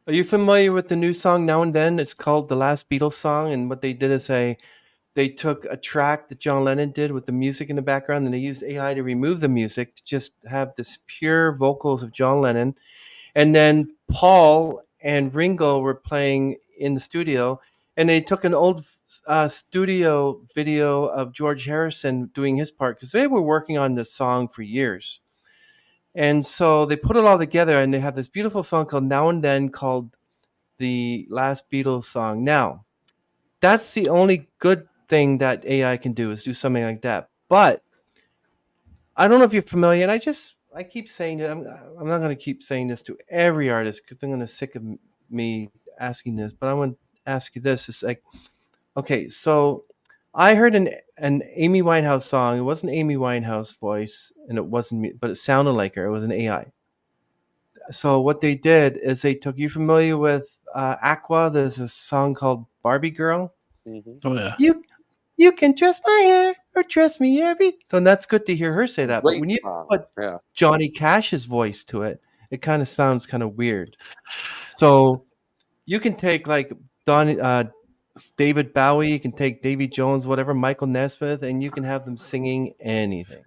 you familiar with the new song Now and Then? It's called The Last Beatles Song. And what they did is they took a track that John Lennon did with the music in the background, and they used AI to remove the music to just have this pure vocals of John Lennon. And then Paul and Ringo were playing in the studio, and they took an old studio video of George Harrison doing his part because they were working on this song for years. And so they put it all together, and they have this beautiful song called Now and Then, called the Last Beatles Song. Now, that's the only good thing that AI can do, is do something like that. But I don't know if you're familiar, and I keep saying it. I'm not going to keep saying this to every artist because they're going to sick of me asking this. But I want to ask you this: it's like, okay, so I heard an Amy Winehouse song. It wasn't Amy Winehouse voice, and it wasn't me, but it sounded like her. It was an AI. So what they did is they took. You familiar with Aqua? There's a song called Barbie Girl. Mhm. Oh yeah. You can trust my hair or trust me every. So that's good to hear her say that. But Great when you song. put Yeah. Johnny Cash's voice to it, it kind of sounds kind of weird. So you can take like David Bowie, you can take Davy Jones, whatever, Michael Nesmith, and you can have them singing anything.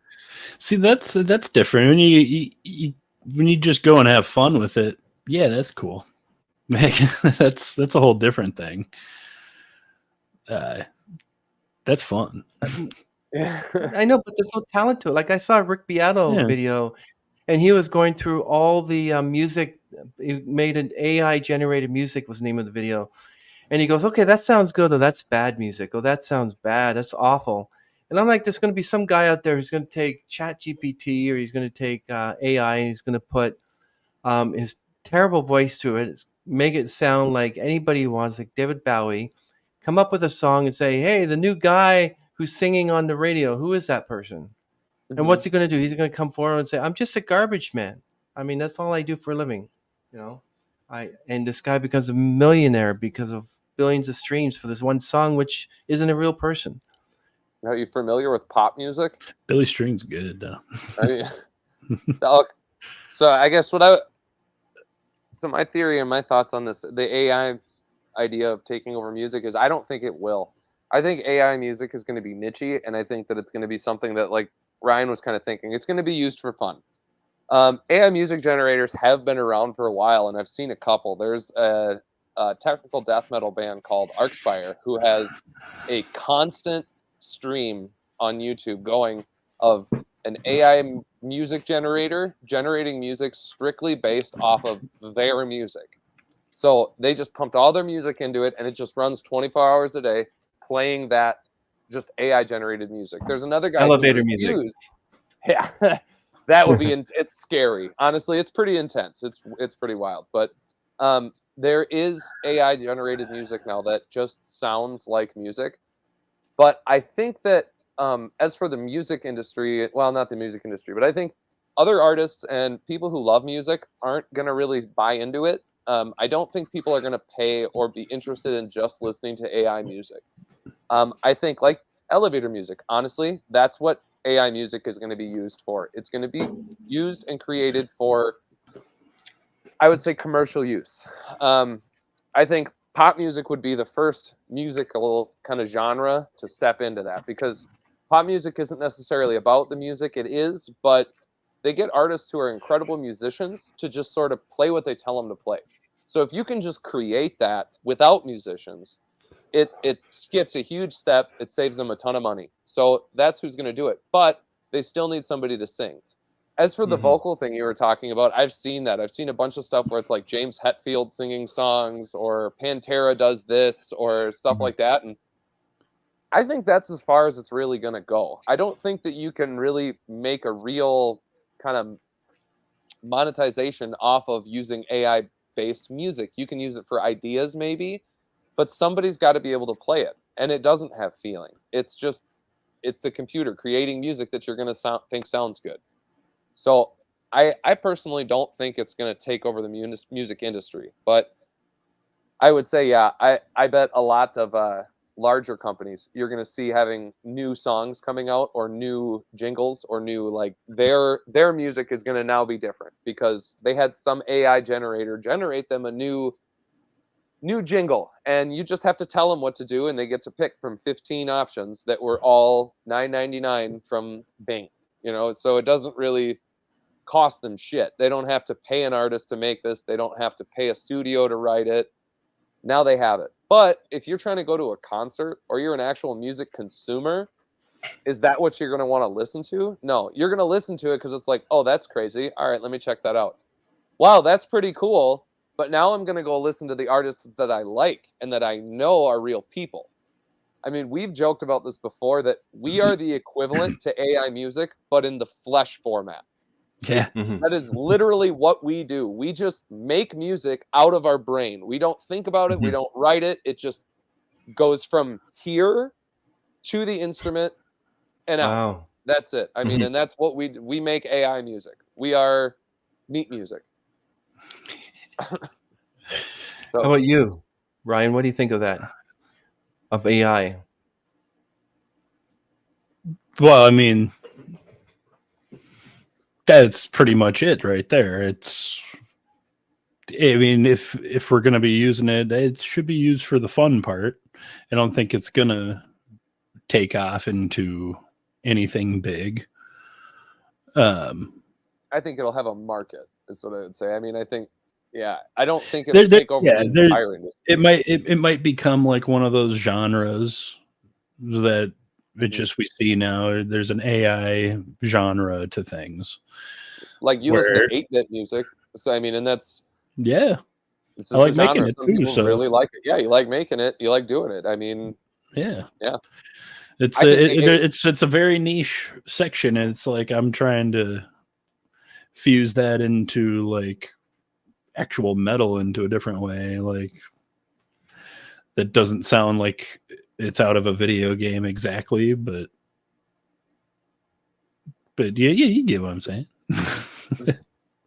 See, that's different. When when you just go and have fun with it, yeah, that's cool. That's a whole different thing. That's fun. Yeah. I know, but there's no talent to it. Like I saw a Rick Beato Yeah. video, and he was going through all the music. He made an AI generated music was the name of the video, and he goes, "Okay, that sounds good, or that's bad music. Oh, that sounds bad. That's awful." And I'm like, "There's going to be some guy out there who's going to take Chat GPT, or he's going to take AI, and he's going to put his terrible voice to it, make it sound like anybody he wants, like David Bowie, come up with a song and say, hey, the new guy who's singing on the radio, who is that person? And what's he going to do? He's going to come forward and say, I'm just a garbage man. I mean, that's all I do for a living. You know, and this guy becomes a millionaire because of billions of streams for this one song, which isn't a real person. Are you familiar with pop music? Billy String's good though. I mean, so I guess so my theory and my thoughts on this, the AI idea of taking over music is I don't think it will. I think AI music is going to be nichey, and I think that it's going to be something that, like Ryan was kind of thinking, it's going to be used for fun. AI music generators have been around for a while, and I've seen a couple. There's a technical death metal band called Archspire who has a constant stream on YouTube going of an AI music generator generating music strictly based off of their music. So they just pumped all their music into it, and it just runs 24 hours a day playing that just AI generated music. There's another guy Elevator music. Yeah, that would be. It's scary. Honestly, it's pretty intense. It's pretty wild. But there is AI generated music now that just sounds like music. But I think that as for the music industry, well, not the music industry, but I think other artists and people who love music aren't going to really buy into it. I don't think people are going to pay or be interested in just listening to AI music. I think like elevator music, honestly, that's what AI music is going to be used for. It's going to be used and created for, I would say, commercial use. I think pop music would be the first musical kind of genre to step into that, because pop music isn't necessarily about the music. It is, but they get artists who are incredible musicians to just sort of play what they tell them to play. So if you can just create that without musicians, it skips a huge step. It saves them a ton of money. So that's who's going to do it. But they still need somebody to sing. As for the vocal thing you were talking about, I've seen that. I've seen a bunch of stuff where it's like James Hetfield singing songs, or Pantera does this, or stuff like that. And I think that's as far as it's really going to go. I don't think that you can really make a real kind of monetization off of using AI based music. You can use it for ideas maybe, but somebody's got to be able to play it, and it doesn't have feeling. It's the computer creating music that you're going to think sounds good. So I personally don't think it's going to take over the music industry, but I would say, yeah, I bet a lot of larger companies you're going to see having new songs coming out, or new jingles, or new, like, their music is going to now be different because they had some AI generator generate them a new jingle, and you just have to tell them what to do, and they get to pick from 15 options that were all $9.99 from Bing. So it doesn't really cost them shit. They don't have to pay an artist to make this. They don't have to pay a studio to write it. Now they have it. But if you're trying to go to a concert, or you're an actual music consumer, is that what you're going to want to listen to? No, you're going to listen to it because it's like, oh, that's crazy. All right, let me check that out. Wow, that's pretty cool. But now I'm going to go listen to the artists that I like and that I know are real people. I mean, we've joked about this before, that we are the equivalent to AI music, but in the flesh format. Yeah. That is literally what we do. We just make music out of our brain. We don't think about it. We don't write it. It just goes from here to the instrument and out. Wow. That's it. I mean, and that's what we make AI music. We are meat music. How about you, Ryan? What do you think of that? Of AI? Well, I mean, that's pretty much it right there. I mean, if we're gonna be using it, it should be used for the fun part. I don't think it's gonna take off into anything big. I think it'll have a market, is what I would say. I mean, I think, yeah, I don't think it'll take over the entire industry. It might become like one of those genres that it's just we see now. There's an AI genre to things. Like you listen to 8-bit music, so I mean, and that's yeah. It's I like making it Some too. people So really like it. Yeah, you like making it. You like doing it. I mean, yeah. It's it's a very niche section, and it's like I'm trying to fuse that into like actual metal into a different way, like that doesn't sound like it's out of a video game exactly, but yeah, you get what I'm saying.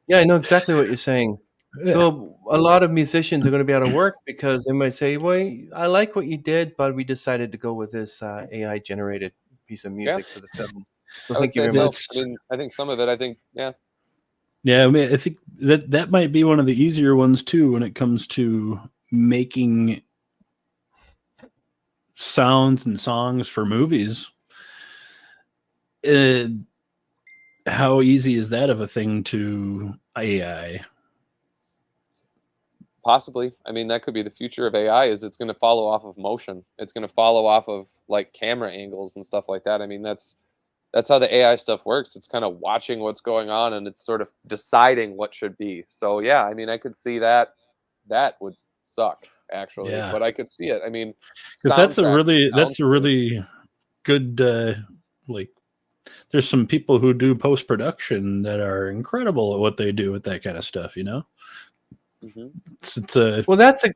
Yeah, I know exactly what you're saying. Yeah. So a lot of musicians are going to be out of work because they might say, "Well, I like what you did, but we decided to go with this AI generated piece of music for the film." So I would thank you say very much. I mean, I think some of it. I think yeah. I mean, I think that might be one of the easier ones too when it comes to making sounds and songs for movies. How easy is that of a thing to AI? Possibly. I mean, that could be the future of AI. Is it's going to follow off of motion. It's going to follow off of like camera angles and stuff like that. I mean, that's how the AI stuff works. It's kind of watching what's going on and it's sort of deciding what should be. So yeah, I mean, I could see that would suck actually, Yeah. but I could see it. I mean, because that's a really good like. There's some people who do post production that are incredible at what they do with that kind of stuff. You know, Well, that's a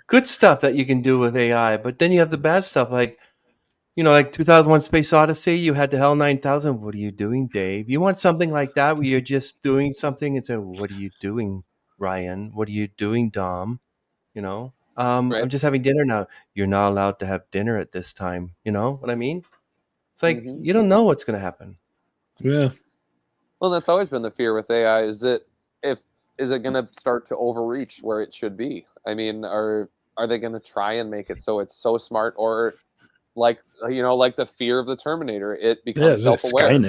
good stuff that you can do with AI, but then you have the bad stuff like, like 2001 Space Odyssey, you had the HAL 9000. What are you doing, Dave? You want something like that where you're just doing something and say, what are you doing, Ryan? What are you doing, Dom? Right. I'm just having dinner now. You're not allowed to have dinner at this time. You know what I mean? It's like, you don't know what's going to happen. Yeah. Well, that's always been the fear with AI. Is it going to start to overreach where it should be? I mean, are they going to try and make it so it's so smart, or like like the fear of the Terminator, it becomes self-aware.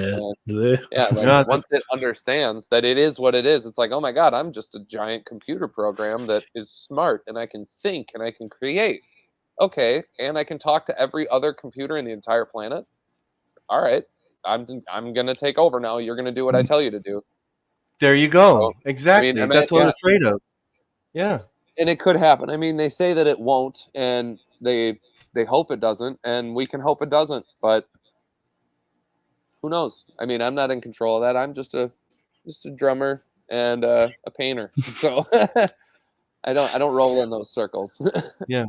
Once it understands that it is what it is, it's like, oh my god, I'm just a giant computer program that is smart and I can think and I can create. Okay, and I can talk to every other computer in the entire planet. All right, I'm gonna take over now. You're gonna do what I tell you to do. There you go. Exactly. I mean, that's what I'm afraid of. Yeah. And it could happen. I mean, they say that it won't, and they hope it doesn't, and we can hope it doesn't, but who knows? I mean, I'm not in control of that. I'm just a drummer and a painter. So I don't roll in those circles. Yeah.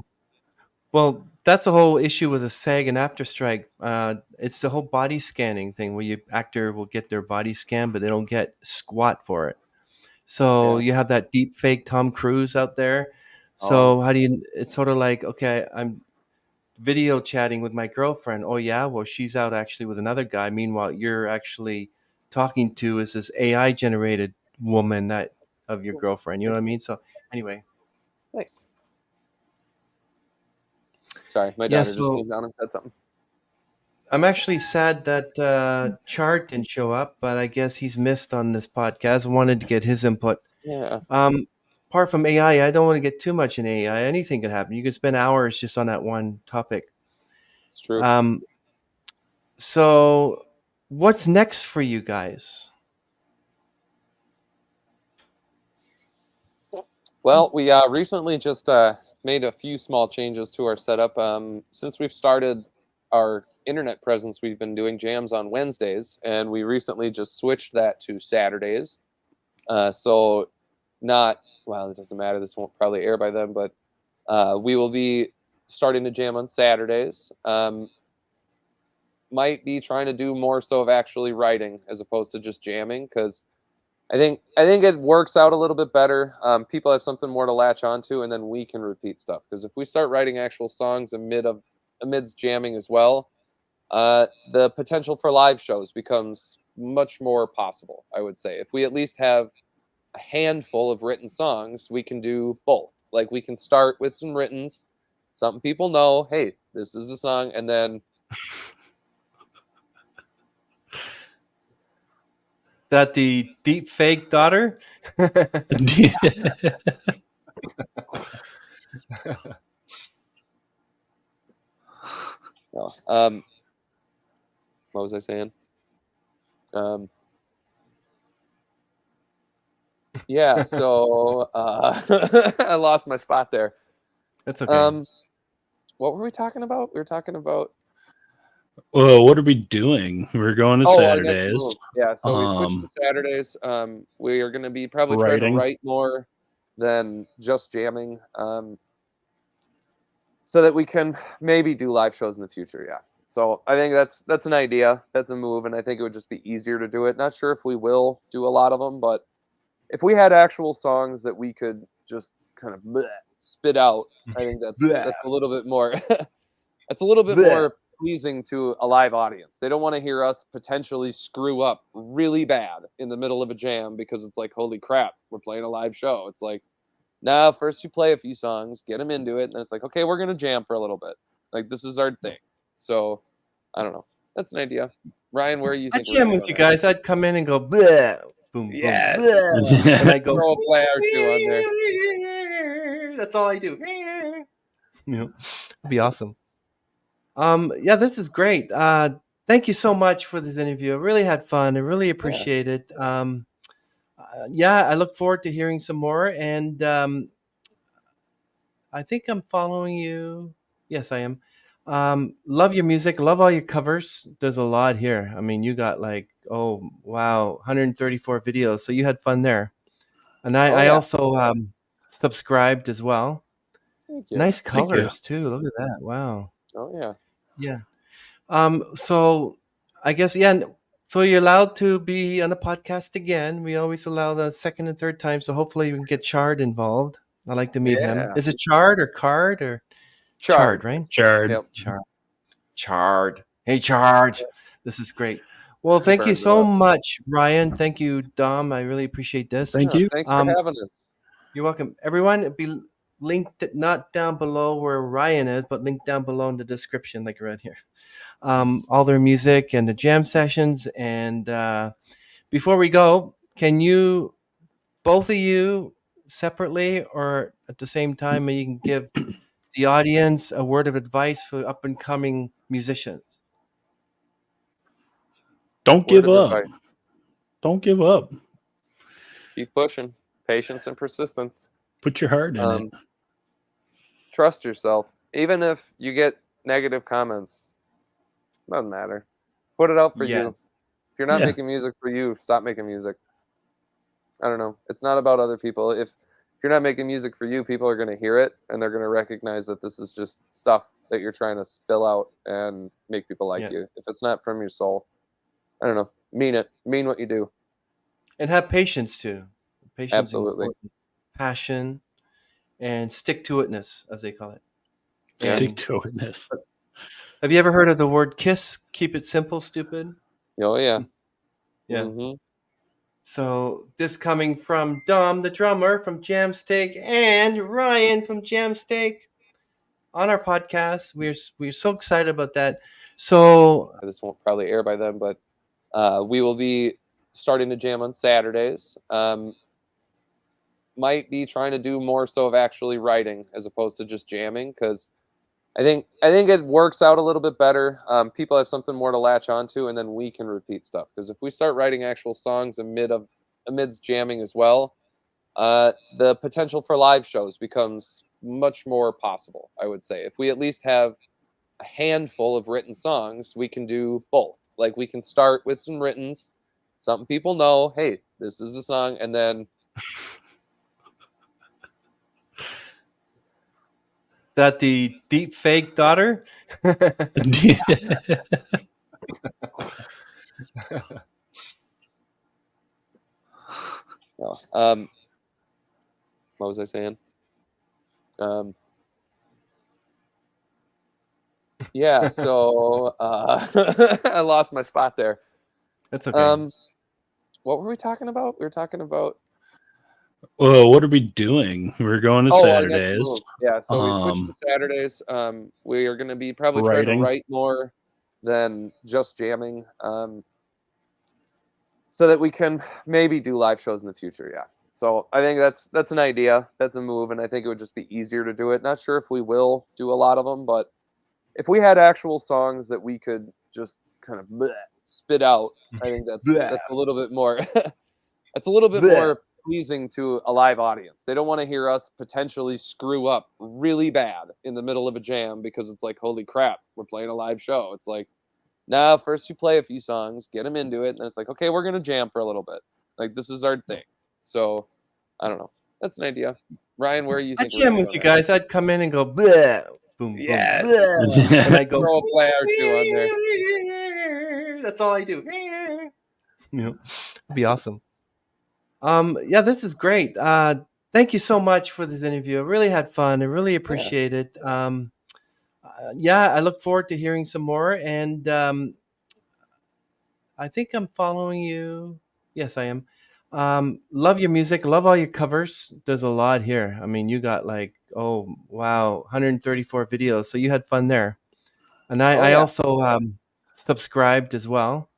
Well, that's the whole issue with the SAG and after strike. It's the whole body scanning thing where actor will get their body scanned, but they don't get squat for it. So you have that deep fake Tom Cruise out there. So how do you? It's sort of like, okay, I'm video chatting with my girlfriend. Oh yeah, well she's out actually with another guy. Meanwhile, you're actually talking to is this AI generated woman that of your girlfriend. You know what I mean? So anyway, nice. Sorry, my daughter just came down and said something. I'm actually sad that Chard didn't show up, but I guess he's missed on this podcast. I wanted to get his input. Yeah. Apart from AI, I don't want to get too much in AI. Anything can happen. You can spend hours just on that one topic. It's true. So what's next for you guys? Well, we recently just made a few small changes to our setup. Since we've started our internet presence, we've been doing jams on Wednesdays, and we recently just switched that to Saturdays. So not, well, it doesn't matter. This won't probably air by then, but we will be starting to jam on Saturdays. might be trying to do more so of actually writing as opposed to just jamming, because I think it works out a little bit better. People have something more to latch onto, and then we can repeat stuff. Because if we start writing actual songs amidst jamming as well, the potential for live shows becomes much more possible. I would say if we at least have a handful of written songs, we can do both. Like we can start with some writtens, something people know. Hey, this is a song, and then That the deep fake daughter? no. What was I saying? Yeah. So I lost my spot there. That's okay. What were we talking about? We were talking about Well, what are we doing? We're going to our next Saturdays. move. Yeah. So we switched to Saturdays. We are going to be probably trying to Writing. write more than just jamming. So that we can maybe do live shows in the future. Yeah. So I think that's an idea. That's a move, and I think it would just be easier to do it. Not sure if we will do a lot of them, but if we had actual songs that we could just kind of spit out, I think that's a little bit more that's a little bit more pleasing to a live audience. They don't want to hear us potentially screw up really bad in the middle of a jam because it's like, holy crap, we're playing a live show. It's like, nah, first you play a few songs, get them into it, and then it's like, okay, we're gonna jam for a little bit. Like this is our thing. So I don't know. That's an idea. Ryan, where you I'd think we're jam gonna with go you next? guys. I'd come in and go, bleh, boom, Yes. boom, bleh. And I go, Throw a play or two on there. that's all I do. It'd be awesome. Yeah, this is great. Thank you so much for this interview. I really had fun. I really appreciate it. Yeah, I look forward to hearing some more. And I think I'm following you. Yes, I am. Love your music. Love all your covers. There's a lot here. I mean, you got like, oh, wow, 134 videos. So you had fun there. And Oh I yeah. also subscribed as well. Thank you. Nice Thank you. colors too. Look at that. Wow. Oh yeah. Yeah. So I guess yeah. So you're allowed to be on the podcast again. We always allow the second and third time. So hopefully we can get Chard involved. I like to meet him. Yeah. Is it Chard or Card or Chard. Chard? Right? Chard. Yep. Chard. Hey Chard. This is great. Well, thank you Burns it so up. much, Ryan. Thank you, Dom. I really appreciate this. Thank Yeah, you. thanks for having us. You're welcome. Everyone, it'll be linked not down below where Ryan is, but linked down below in the description, like right here. All their music and the jam sessions. And before we go, can you, both of you, separately or at the same time, you can give the audience a word of advice for up and coming musicians? Don't Word give of up. advice. Don't give up. Keep pushing. Patience and persistence. Put your heart in it. Trust yourself. Even if you get negative comments, doesn't matter. Put it out for Yeah. you. If you're not Yeah. making music for you, stop making music. I don't know. It's not about other people. If you're not making music for you, people are going to hear it and they're going to recognize that this is just stuff that you're trying to spill out and make people like Yeah. you. If it's not from your soul, I don't know. Mean it. Mean what you do. And have patience too. Patience, Absolutely. important. Passion, and stick to itness, as they call it. Yeah. Stick to itness. Have you ever heard of the word KISS? Keep it simple, stupid. Oh yeah. Yeah. Mm-hmm. So this coming from Dom, the drummer from Jamsteak, and Ryan from Jamsteak on our podcast. We're so excited about that. So This won't probably air by then, but we will be starting to jam on Saturdays. Might be trying to do more so of actually writing as opposed to just jamming, because I think it works out a little bit better. People have something more to latch onto, and then we can repeat stuff. Because if we start writing actual songs amidst jamming as well, the potential for live shows becomes much more possible. I would say if we at least have a handful of written songs, we can do both. Like we can start with some writtens, something people know. Hey, this is a song, and then that the deep fake daughter. What was I saying? Yeah, so I lost my spot there. That's okay. What were we talking about? We were talking about What are we doing? We're going to our next Saturdays. move. Yeah, so we switched to Saturdays. We are going to be probably trying to Writing. write more than just jamming, so that we can maybe do live shows in the future. Yeah. So I think that's an idea. That's a move, and I think it would just be easier to do it. Not sure if we will do a lot of them, but if we had actual songs that we could just kind of spit out, I think that's a little bit more that's a little bit more pleasing to a live audience. They don't want to hear us potentially screw up really bad in the middle of a jam because it's like, holy crap, we're playing a live show. It's like, nah, first you play a few songs, get them into it, and then it's like, okay, we're gonna jam for a little bit. Like this is our thing. So I don't know. That's an idea. Ryan, where you I'd think we're jam gonna with go you next? guys. I'd come in and go, bleh, boom, Yes. boom, bleh. And I go, Throw a play or two on there. That's all I do. It'd be awesome. Yeah, this is great. Thank you so much for this interview. I really had fun. I really appreciate it. Yeah, I look forward to hearing some more. And I think I'm following you. Yes, I am. Love your music. Love all your covers. There's a lot here. I mean, you got like, oh, wow, 134 videos. So you had fun there. And Oh, I yeah. also subscribed as well.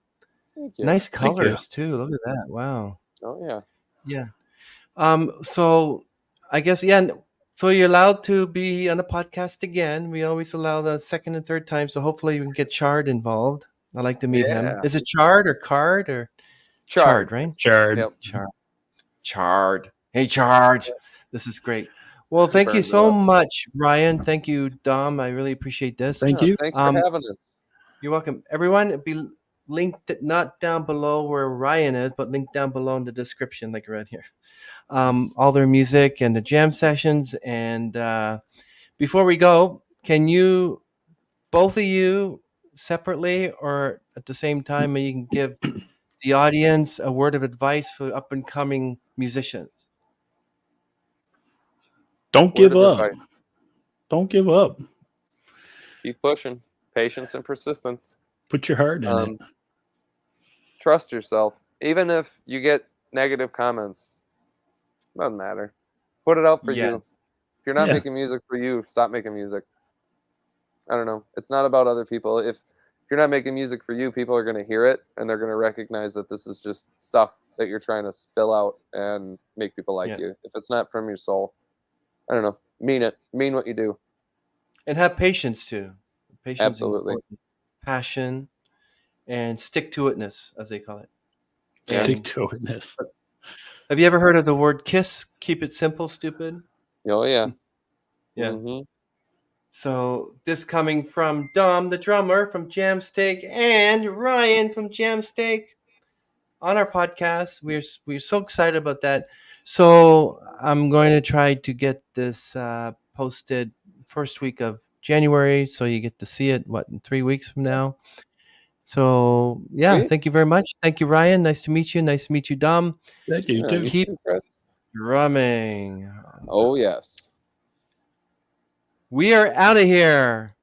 Thank you. Nice Thank you. colors too. Look at that. Wow. Oh yeah. Yeah. So I guess yeah. So you're allowed to be on the podcast again. We always allow the second and third time. So hopefully we can get Chard involved. I'd like to meet him. Yeah. Is it Chard or Card or Chard. Chard? Right? Chard. Yep. Chard. Hey Chard. This is great. Well, thank you Burned it so up. much, Ryan. Thank you, Dom. I really appreciate this. Thank Yeah, you. thanks for having us. You're welcome. Everyone, it'll be linked not down below where Ryan is, but linked down below in the description, like right here. All their music and the jam sessions. And before we go, can you, both of you, separately or at the same time, you can give the audience a word of advice for up and coming musicians? Don't Word give of up. advice. Don't give up. Keep pushing. Patience and persistence. Put your heart in it. Trust yourself. Even if you get negative comments, doesn't matter. Put it out for Yeah. you. If you're not Yeah. making music for you, stop making music. I don't know. It's not about other people. If you're not making music for you, people are going to hear it and they're going to recognize that this is just stuff that you're trying to spill out and make people like Yeah. you. If it's not from your soul, I don't know. Mean it. Mean what you do. And have patience too. Patience is Absolutely. important. Passion and stick to itness, as they call it. Yeah. Stick to itness. Have you ever heard of the word KISS? Keep it simple, stupid. Oh yeah. Yeah. Mm-hmm. So this coming from Dom, the drummer from Jamsteak, and Ryan from Jamsteak on our podcast. We're so excited about that. So I'm going to try to get this posted first week of January, so you get to see it in 3 weeks from now. So yeah, Sweet. thank you very much. Thank you, Ryan. Nice to meet you. Nice to meet you, Dom. Thank you Yeah, too. you Keep too, Chris. drumming. Oh yes. We are out of here.